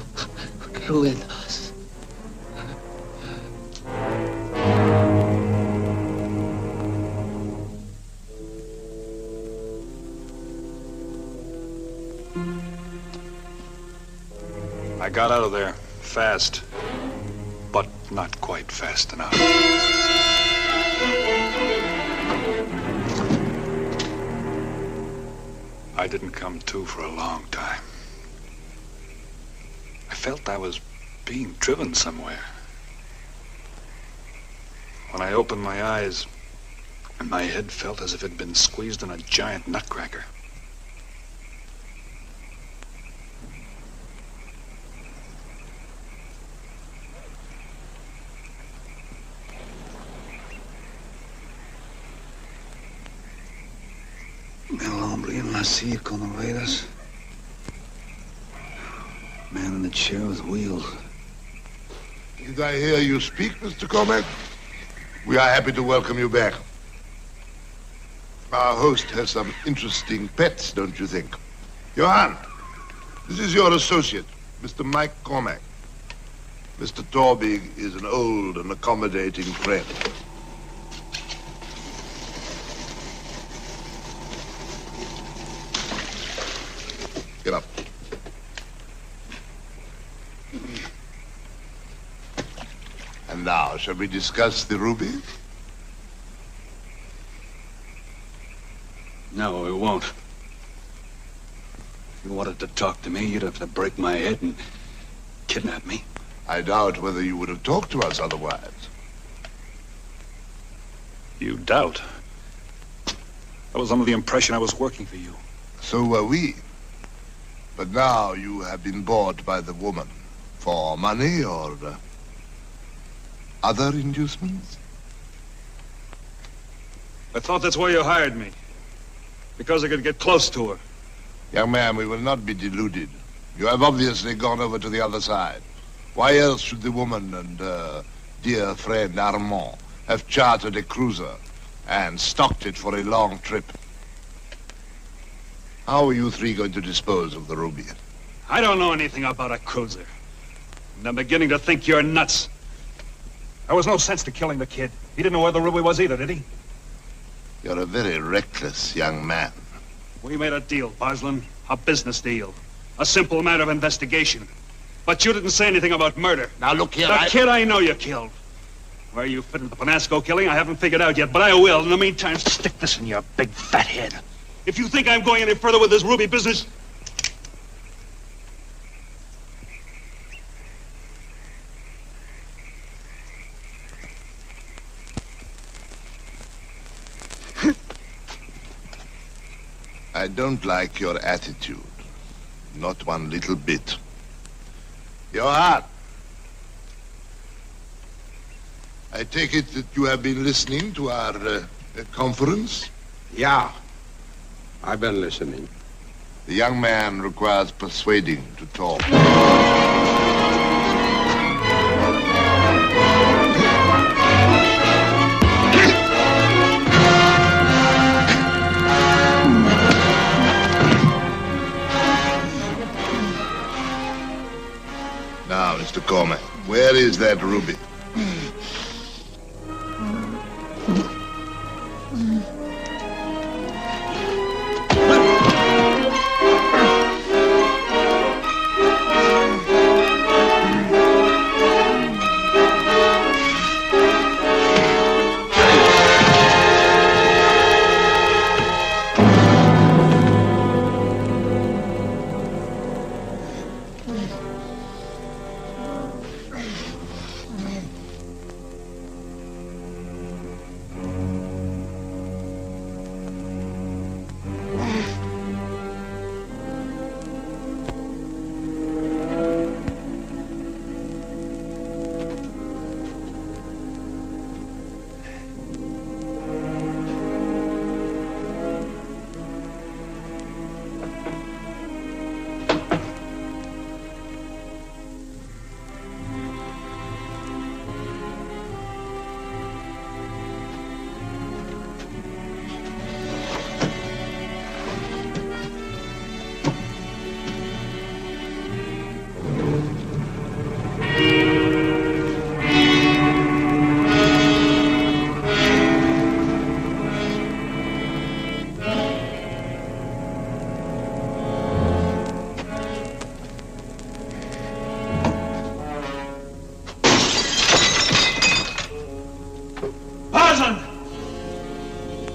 ruedas. I got out of there fast, but not quite fast enough. I didn't come to for a long time. I felt I was being driven somewhere. When I opened my eyes, my head felt as if it had been squeezed in a giant nutcracker. El hombre en la silla con ruedas. Man in the chair with wheels. Did I hear you speak, Mr. Cormac? We are happy to welcome you back. Our host has some interesting pets, don't you think? Johann, this is your associate, Mr. Mike Cormac. Mr. Torbig is an old and accommodating friend. Get up. And now, shall we discuss the ruby? No, we won't. If you wanted to talk to me, you'd have to break my head and kidnap me. I doubt whether you would have talked to us otherwise. You doubt? I was under the impression I was working for you. So were we. But now you have been bought by the woman. For money or other inducements? I thought that's why you hired me. Because I could get close to her. Young man, we will not be deluded. You have obviously gone over to the other side. Why else should the woman and her dear friend Armand have chartered a cruiser and stocked it for a long trip? How are you three going to dispose of the ruby? I don't know anything about a cruiser. And I'm beginning to think you're nuts. There was no sense to killing the kid. He didn't know where the ruby was either, did he? You're a very reckless young man. We made a deal, Boslin. A business deal. A simple matter of investigation. But you didn't say anything about murder. Now look here, The kid I know you killed. Where you fit into the Panasco killing, I haven't figured out yet, but I will. In the meantime, stick this in your big fat head. If you think I'm going any further with this ruby business... I don't like your attitude. Not one little bit. Johann, I take it that you have been listening to our conference? Yeah, I've been listening. The young man requires persuading to talk. Now, Mr. Cormac, where is that ruby?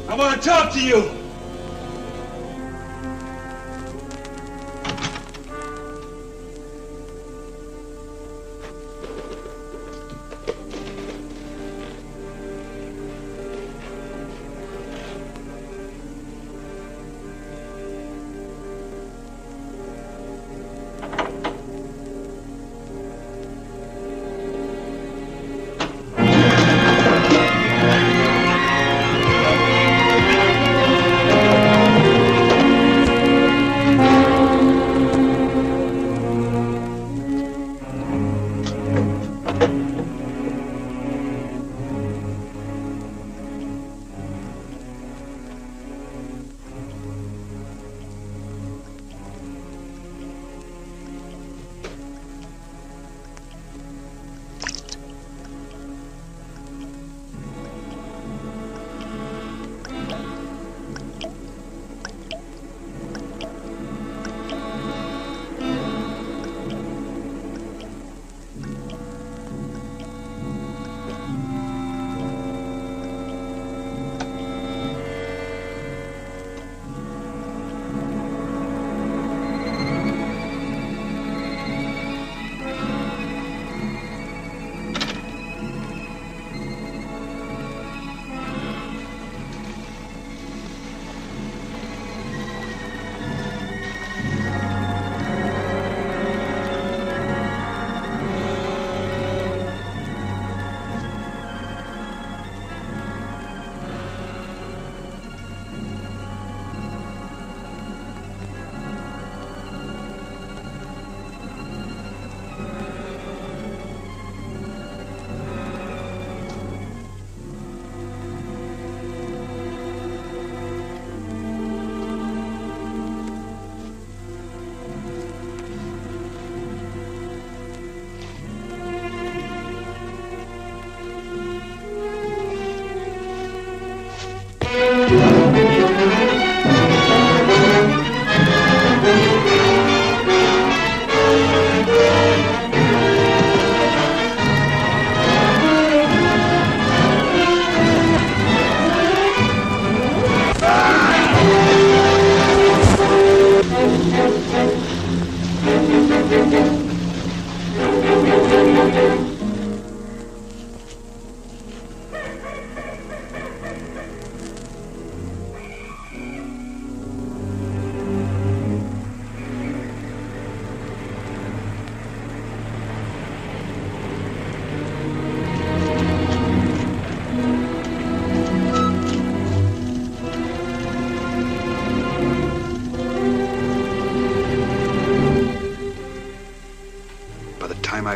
I want to talk to you.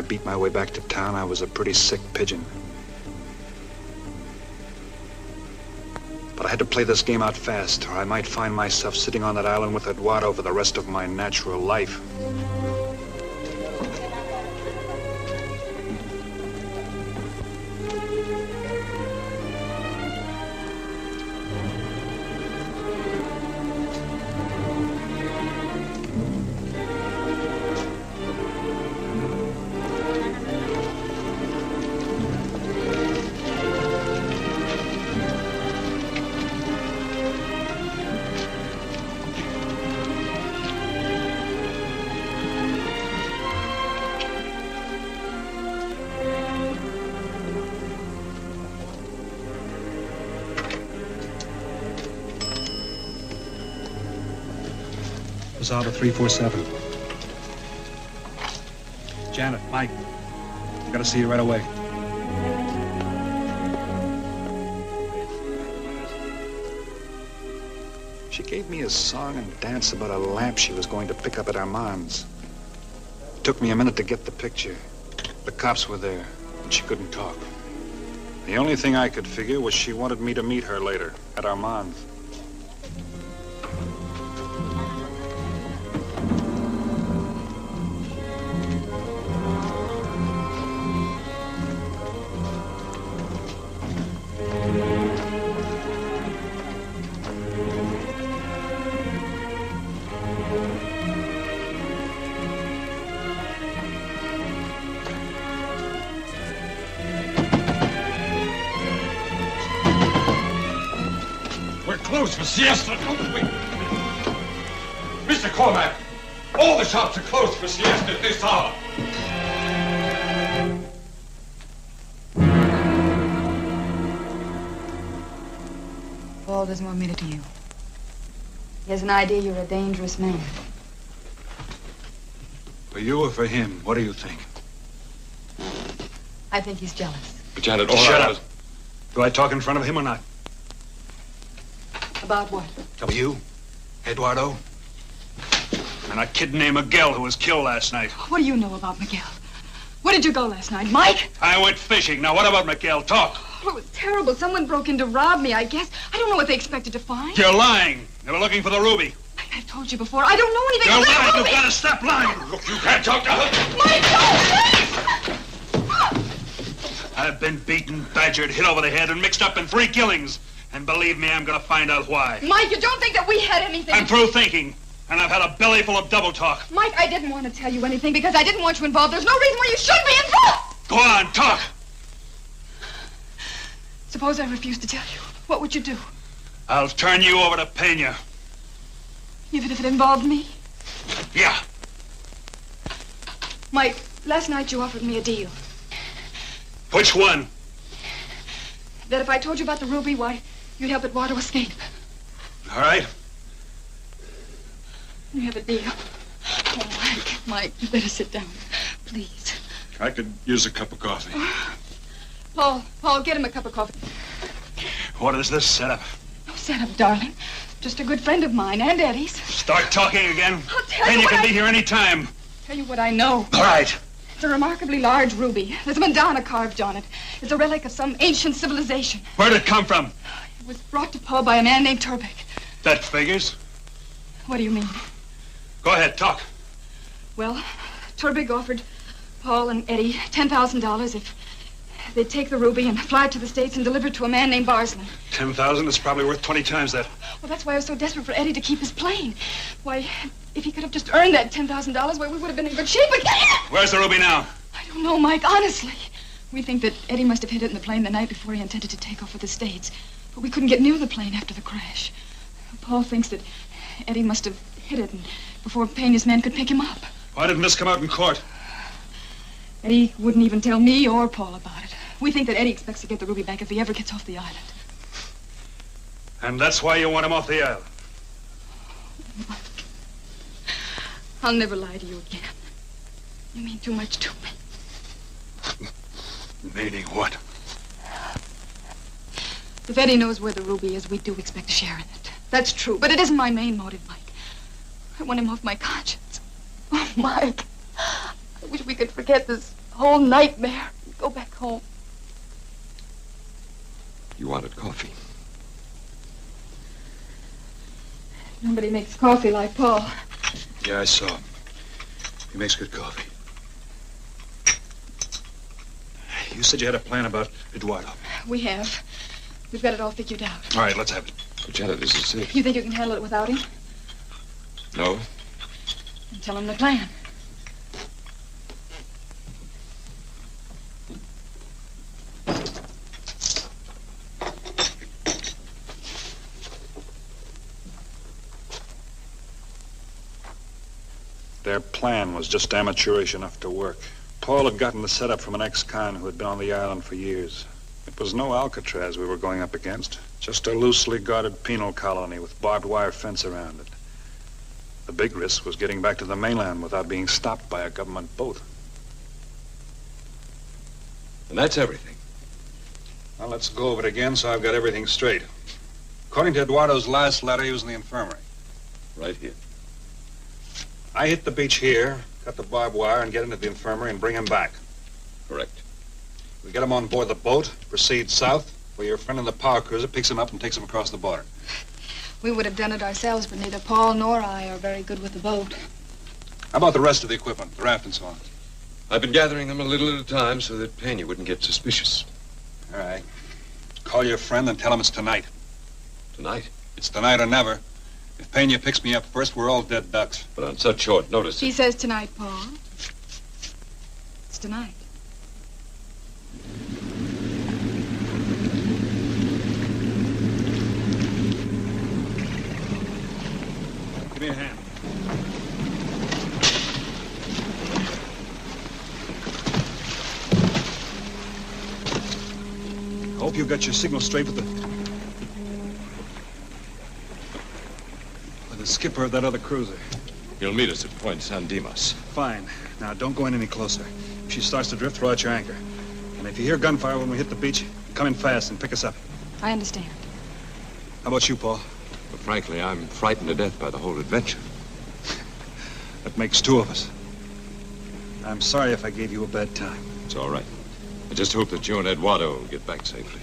I beat my way back to town, I was a pretty sick pigeon. But I had to play this game out fast, or I might find myself sitting on that island with Eduardo for the rest of my natural life. Out of 347. Janet, Mike, I gotta see you right away. She gave me a song and dance about a lamp she was going to pick up at Armand's. It took me a minute to get the picture. The cops were there, and she couldn't talk. The only thing I could figure was she wanted me to meet her later at Armand's. Closed for siesta. Wait. Mr. Cormac, all the shops are closed for siesta at this hour. Paul doesn't want me to do you. He has an idea you're a dangerous man. For you or for him, what do you think? I think he's jealous. But Janet, shut up. Do I talk in front of him or not? About what? Of you, Eduardo, and a kid named Miguel who was killed last night. What do you know about Miguel? Where did you go last night, Mike? I went fishing. Now, what about Miguel? Talk. Oh, it was terrible. Someone broke in to rob me, I guess. I don't know what they expected to find. You're lying. They were looking for the ruby. I've told you before. I don't know anything You're about lying. the You've ruby. got to stop lying. Look, you can't talk to her. Mike, no, please! I've been beaten, badgered, hit over the head, and mixed up in 3 killings. And believe me, I'm going to find out why. Mike, you don't think that we had anything... I'm through thinking, and I've had a belly full of double talk. Mike, I didn't want to tell you anything because I didn't want you involved. There's no reason why you should be involved. Go on, talk. Suppose I refuse to tell you. What would you do? I'll turn you over to Payne. Even if it involved me? Yeah. Mike, last night you offered me a deal. Which one? That if I told you about the ruby, why, you'd help Eduardo escape. All right. You have a deal. Oh, Mike, you better sit down. Please. I could use a cup of coffee. Paul, get him a cup of coffee. What is this setup? No setup, darling. Just a good friend of mine and Eddie's. Start talking again. I'll tell Then you you what can be here any time. Tell you what I know. All right. It's a remarkably large ruby. There's a Madonna carved on it. It's a relic of some ancient civilization. Where'd it come from? It was brought to Paul by a man named Turbek. That figures. What do you mean? Go ahead, talk. Well, Turbek offered Paul and Eddie $10,000 if they'd take the ruby and fly it to the States and deliver it to a man named Barsland. 10,000 is probably worth 20 times that. Well, that's why I was so desperate for Eddie to keep his plane. Why, if he could have just earned that $10,000, why, we would have been in good shape. But... Where's the ruby now? I don't know, Mike, honestly. We think that Eddie must have hid it in the plane the night before he intended to take off for the States. But we couldn't get near the plane after the crash. Paul thinks that Eddie must have hid it before Payne's men could pick him up. Why didn't this come out in court? Eddie wouldn't even tell me or Paul about it. We think that Eddie expects to get the ruby back if he ever gets off the island. And that's why you want him off the island? Mike, I'll never lie to you again. You mean too much to me. Meaning what? If Eddie knows where the ruby is, we do expect a share in it. That's true, but it isn't my main motive, Mike. I want him off my conscience. Oh, Mike, I wish we could forget this A whole nightmare. Go back home. You wanted coffee. Nobody makes coffee like Paul. Yeah, I saw him. He makes good coffee. You said you had a plan about Eduardo. We have. We've got it all figured out. All right, let's have it. But Janet, this is it. You think you can handle it without him? No? Then tell him the plan. Their plan was just amateurish enough to work. Paul had gotten the setup from an ex-con who had been on the island for years. It was no Alcatraz we were going up against, just a loosely guarded penal colony with barbed wire fence around it. The big risk was getting back to the mainland without being stopped by a government boat. And that's everything. Well, let's go over it again so I've got everything straight. According to Eduardo's last letter, he was in the infirmary. Right here. I hit the beach here, cut the barbed wire, and get into the infirmary and bring him back. Correct. We get him on board the boat, proceed south, where your friend in the power cruiser picks him up and takes him across the border. We would have done it ourselves, but neither Paul nor I are very good with the boat. How about the rest of the equipment, the raft and so on? I've been gathering them a little at a time so that Payne wouldn't get suspicious. All right. Call your friend and tell him it's tonight. Tonight? It's tonight or never. If Payne picks me up first, we're all dead ducks. But on such short notice... He says tonight, Paul. It's tonight. Give me a hand. I hope you got your signal straight with the skipper of that other cruiser. He'll meet us at Point San Dimas. Fine. Now, don't go in any closer. If she starts to drift, throw out your anchor. And if you hear gunfire when we hit the beach, come in fast and pick us up. I understand. How about you, Paul? But frankly, I'm frightened to death by the whole adventure. That makes two of us. I'm sorry if I gave you a bad time. It's all right. I just hope that you and Eduardo will get back safely.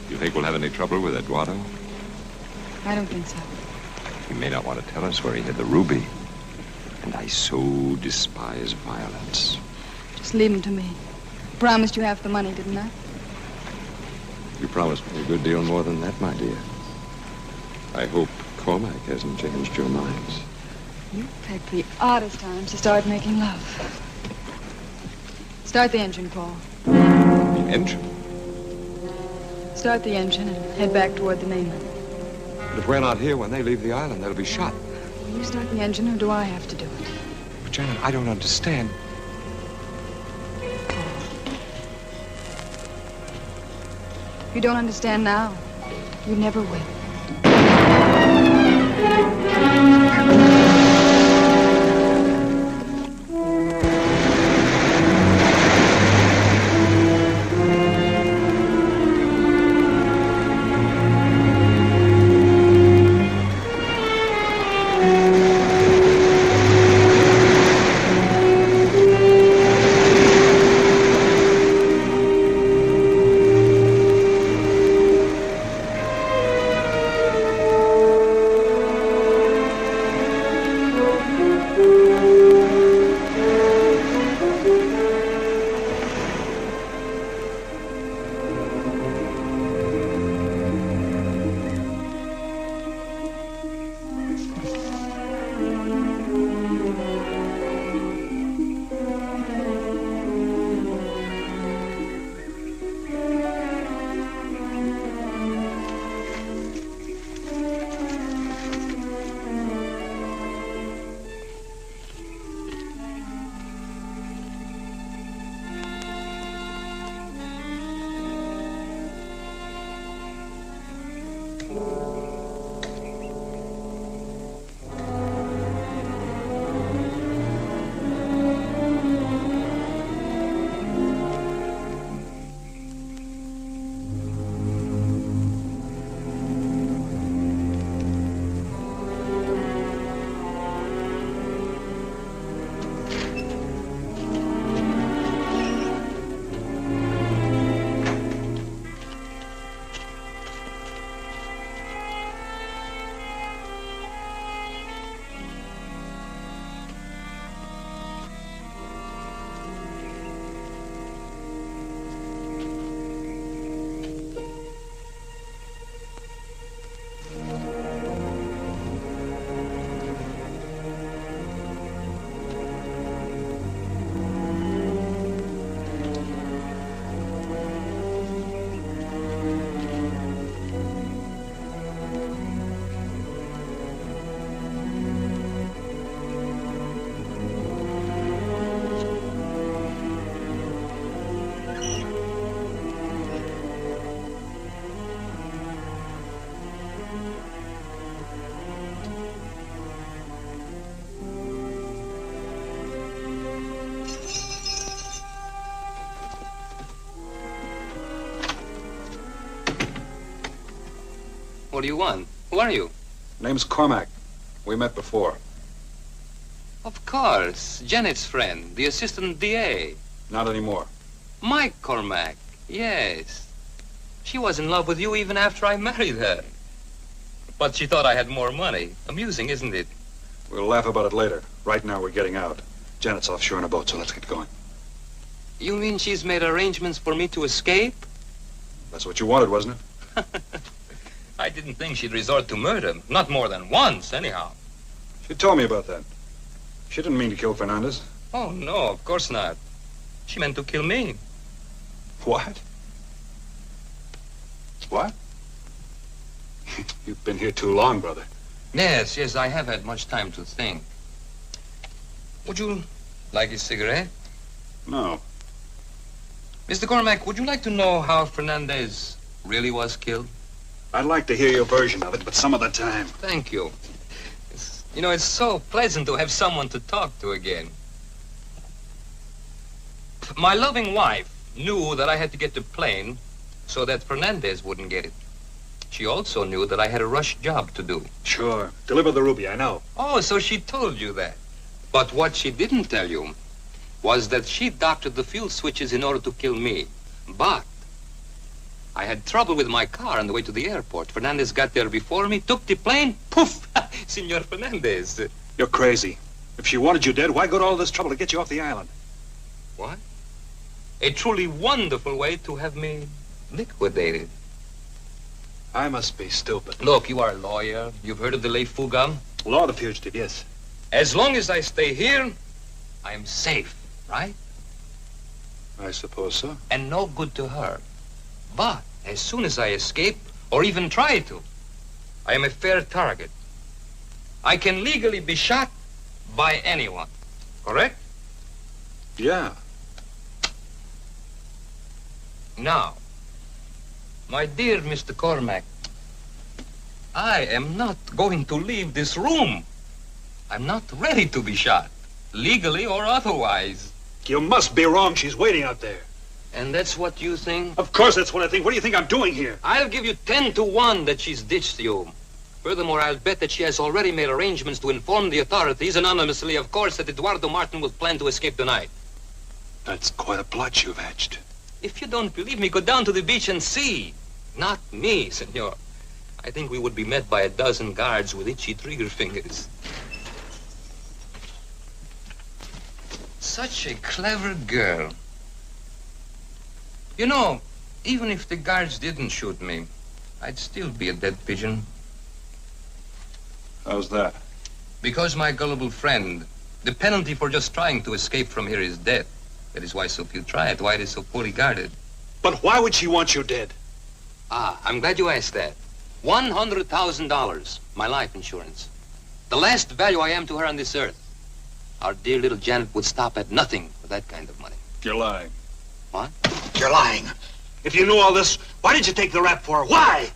You think we'll have any trouble with Eduardo? I don't think so. He may not want to tell us where he hid the ruby. And I so despise violence. Just leave him to me. Promised you half the money, didn't I? You promised me a good deal more than that, my dear. I hope Cormac hasn't changed your minds. You pick the oddest times to start making love. Start the engine, Paul. The engine? Start the engine and head back toward the mainland. But if we're not here when they leave the island, they'll be shot. Will you start the engine, or do I have to do it? But Janet, I don't understand. If you don't understand now, you never will. What do you want? Who are you? Name's Cormac. We met before. Of course. Janet's friend, the assistant DA. Not anymore. Mike Cormac. Yes. She was in love with you even after I married her. But she thought I had more money. Amusing, isn't it? We'll laugh about it later. Right now, we're getting out. Janet's offshore in a boat, so let's get going. You mean she's made arrangements for me to escape? That's what you wanted, wasn't it? I didn't think she'd resort to murder. Not more than once, anyhow. She told me about that. She didn't mean to kill Fernandez. Oh, no, of course not. She meant to kill me. What? What? You've been here too long, brother. Yes, I have had much time to think. Would you like a cigarette? No. Mr. Cormac, would you like to know how Fernandez really was killed? I'd like to hear your version of it, but some other time. Thank you. It's so pleasant to have someone to talk to again. My loving wife knew that I had to get the plane so that Fernandez wouldn't get it. She also knew that I had a rush job to do. Sure. Deliver the ruby, I know. Oh, so she told you that. But what she didn't tell you was that she doctored the fuel switches in order to kill me. But I had trouble with my car on the way to the airport. Fernandez got there before me, took the plane, poof, Senor Fernandez. You're crazy. If she wanted you dead, why go to all this trouble to get you off the island? What? A truly wonderful way to have me liquidated. I must be stupid. Look, you are a lawyer. You've heard of the ley fuga? Law of the fugitive, yes. As long as I stay here, I am safe, right? I suppose so. And no good to her. But as soon as I escape, or even try to, I am a fair target. I can legally be shot by anyone, correct? Yeah. Now, my dear Mr. Cormac, I am not going to leave this room. I'm not ready to be shot, legally or otherwise. You must be wrong. She's waiting out there. And that's what you think? Of course that's what I think. What do you think I'm doing here? I'll give you 10 to 1 that she's ditched you. Furthermore, I'll bet that she has already made arrangements to inform the authorities, anonymously, of course, that Eduardo Martin will plan to escape tonight. That's quite a plot you've hatched. If you don't believe me, go down to the beach and see. Not me, senor. I think we would be met by a dozen guards with itchy trigger fingers. Such a clever girl. You know, even if the guards didn't shoot me, I'd still be a dead pigeon. How's that? Because, my gullible friend, the penalty for just trying to escape from here is death. That is why so few try it, why it is so poorly guarded. But why would she want you dead? Ah, I'm glad you asked that. $100,000, my life insurance. The last value I am to her on this earth. Our dear little Janet would stop at nothing for that kind of money. You're lying. What? You're lying. If you knew all this, why did you take the rap for her? Why?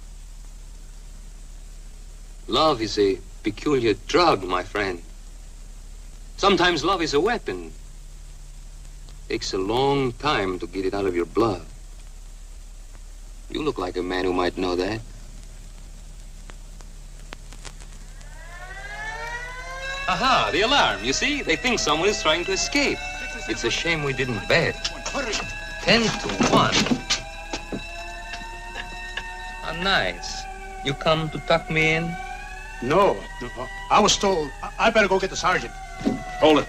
Love is a peculiar drug, my friend. Sometimes love is a weapon. Takes a long time to get it out of your blood. You look like a man who might know that. Aha, the alarm. You see? They think someone is trying to escape. It's a shame we didn't bet. 10 to 1. Ah, nice. You come to tuck me in? No. I was told I better go get the sergeant. Hold it.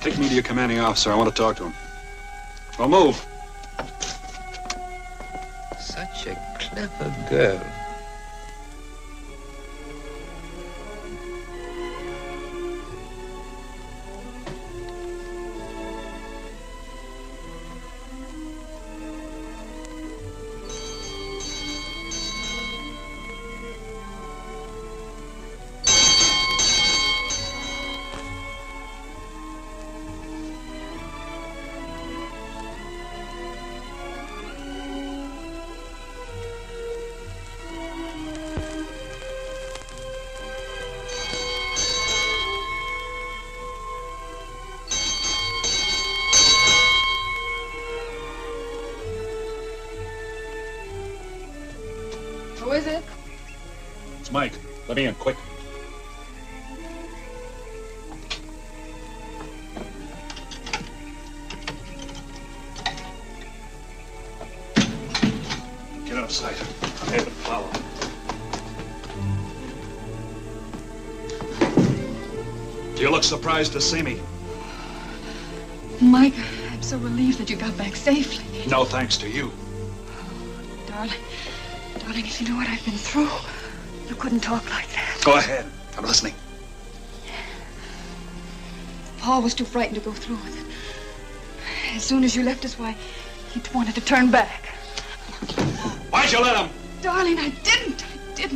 Take me to your commanding officer. I want to talk to him. Well, move. Such a clever girl. Who is it? It's Mike. Let me in, quick. Get out of sight. I haven't followed. Do you look surprised to see me? Mike, I'm so relieved that you got back safely. No thanks to you. Darling, if you knew what I've been through, you couldn't talk like that. Go ahead. I'm listening. Paul was too frightened to go through with it. As soon as you left us, why, he wanted to turn back. Why'd you let him? Darling, I didn't. It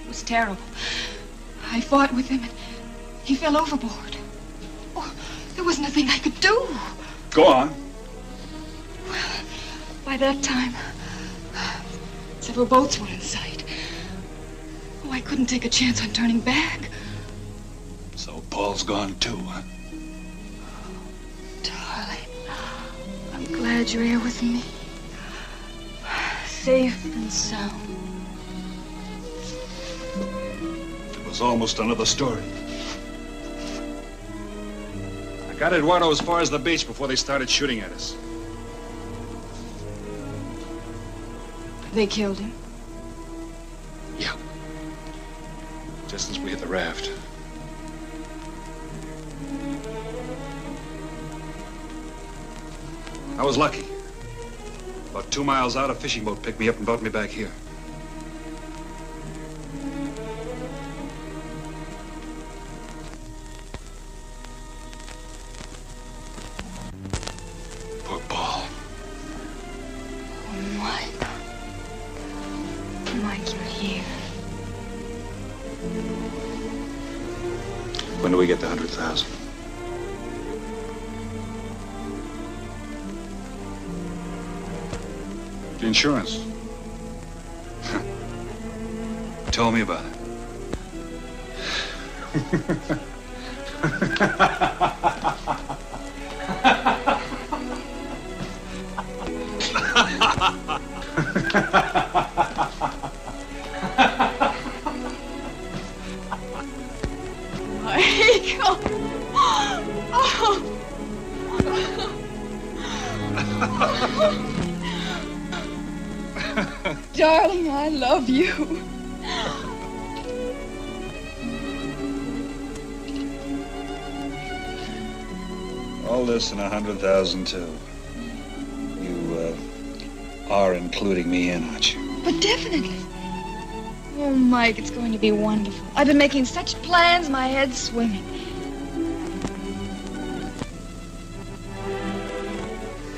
was terrible. I fought with him and he fell overboard. Oh, there wasn't a thing I could do. Go on. By that time, several boats were in sight. Oh, I couldn't take a chance on turning back. So Paul's gone too, huh? Darling, I'm glad you're here with me. Safe and sound. It was almost another story. I got Eduardo as far as the beach before they started shooting at us. They killed him? Yeah. Just as we hit the raft. I was lucky. About 2 miles out, a fishing boat picked me up and brought me back here. Poor Paul. Oh, Mike. Mike, you're here. When do we get the 100,000? The insurance. Tell me about it. Mike! Darling, I love you. All this and 100,000 too. You are including me in, aren't you? But definitely. Oh, Mike, it's going to be wonderful. I've been making such plans, my head's swimming.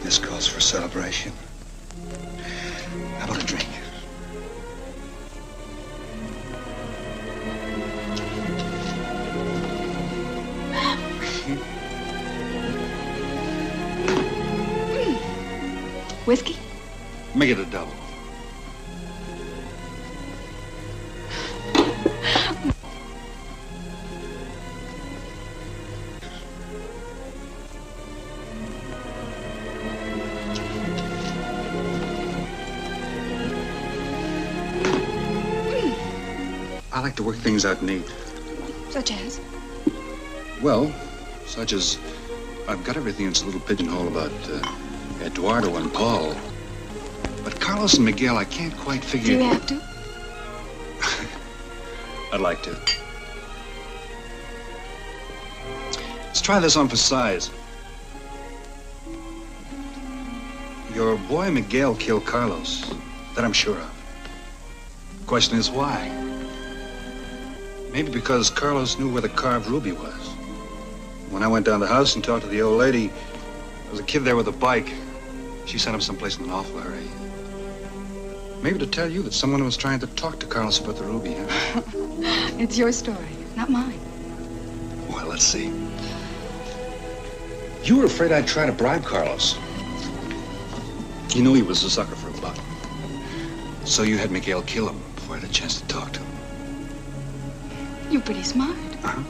This calls for celebration. How about a drink? Whiskey? Make it a double. I like to work things out neat. Such as? Well, such as I've got everything in its little pigeonhole about Eduardo and Paul. But Carlos and Miguel, I can't quite figure... Do you have to? I'd like to. Let's try this on for size. Your boy Miguel killed Carlos. That I'm sure of. The question is why? Maybe because Carlos knew where the carved ruby was. When I went down the house and talked to the old lady, there was a kid there with a bike. She sent him someplace in an awful hurry. Maybe to tell you that someone was trying to talk to Carlos about the ruby, huh? It's your story, not mine. Well, let's see. You were afraid I'd try to bribe Carlos. You knew he was a sucker for a buck. So you had Miguel kill him before I had a chance to talk to him. You're pretty smart. Uh-huh.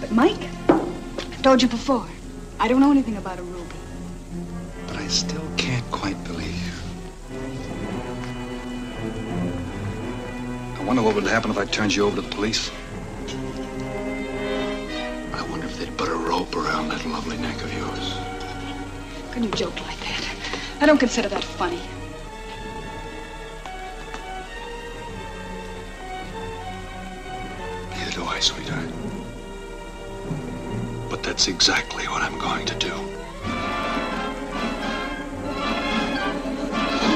But Mike, I've told you before, I don't know anything about a ruby. But I still can't quite believe. I wonder what would happen if I turned you over to the police. I wonder if they'd put a rope around that lovely neck of yours. How can you joke like that? I don't consider that funny. Neither do I, sweetheart. But that's exactly what I'm going to do.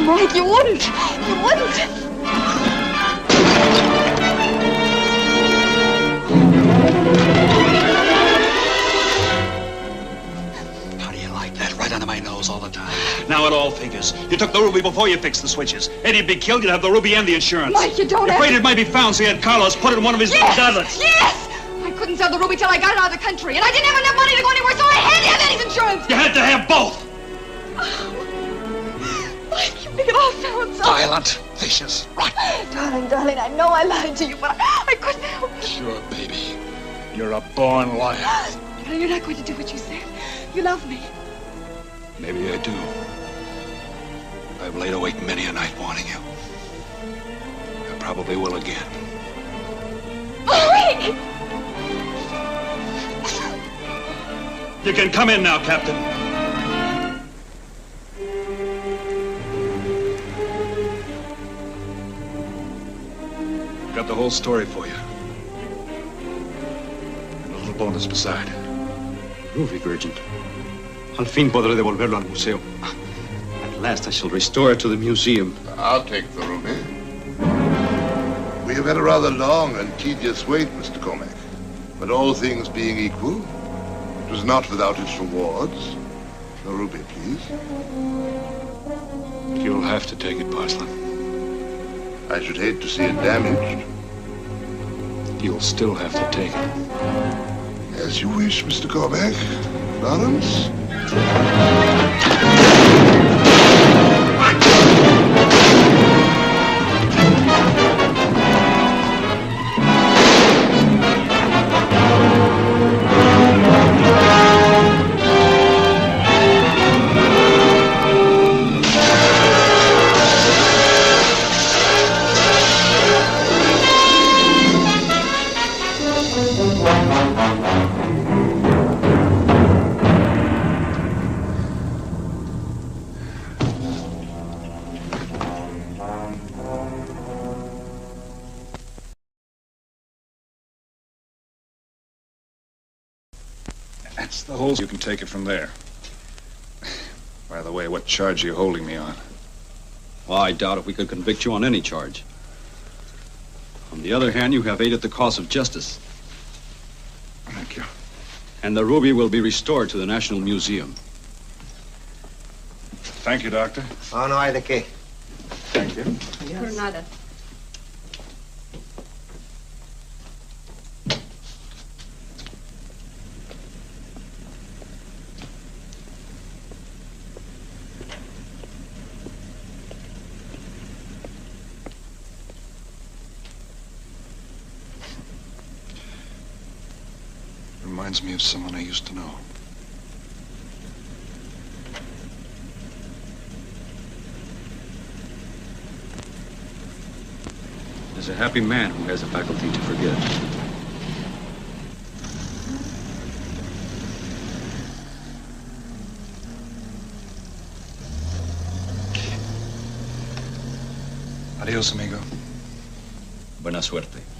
Mike, you wouldn't! You wouldn't! How do you like that? Right under my nose all the time. Now it all figures. You took the ruby before you fixed the switches. Eddie'd be killed, you'd have the ruby and the insurance. Mike, you don't You're afraid it might be found, so you had Carlos put it in one of his little goblets. Yes! I couldn't sell the ruby till I got it out of the country, and I didn't have enough money to go anywhere, so I had to have Eddie's insurance! You had to have both! Mike, you make it all sound so... Violent, vicious, right. Darling, I know I lied to you, but I couldn't help it. Sure, baby. You're a born liar. You're not going to do what you said. You love me. Maybe I do. I've laid awake many a night wanting you. I probably will again. Mike! You can come in now, Captain. Got the whole story for you. And a little bonus beside. Ruby, Virgin. Al fin podré devolverlo al museo. At last I shall restore it to the museum. I'll take the ruby. We have had a rather long and tedious wait, Mr. Cormac. But all things being equal, it was not without its rewards. The ruby, please. You'll have to take it, Parslin. I should hate to see it damaged. You'll still have to take it. As you wish, Mr. Cormac. Lawrence? That's the whole... You can take it from there. By the way, what charge are you holding me on? Well, I doubt if we could convict you on any charge. On the other hand, you have aided the cause of justice. Thank you. And the ruby will be restored to the National Museum. Thank you, Doctor. Oh, no hay de qué. Thank you. Por nada. Reminds me of someone I used to know. is a happy man who has a faculty to forget. Adios, amigo. Buena suerte.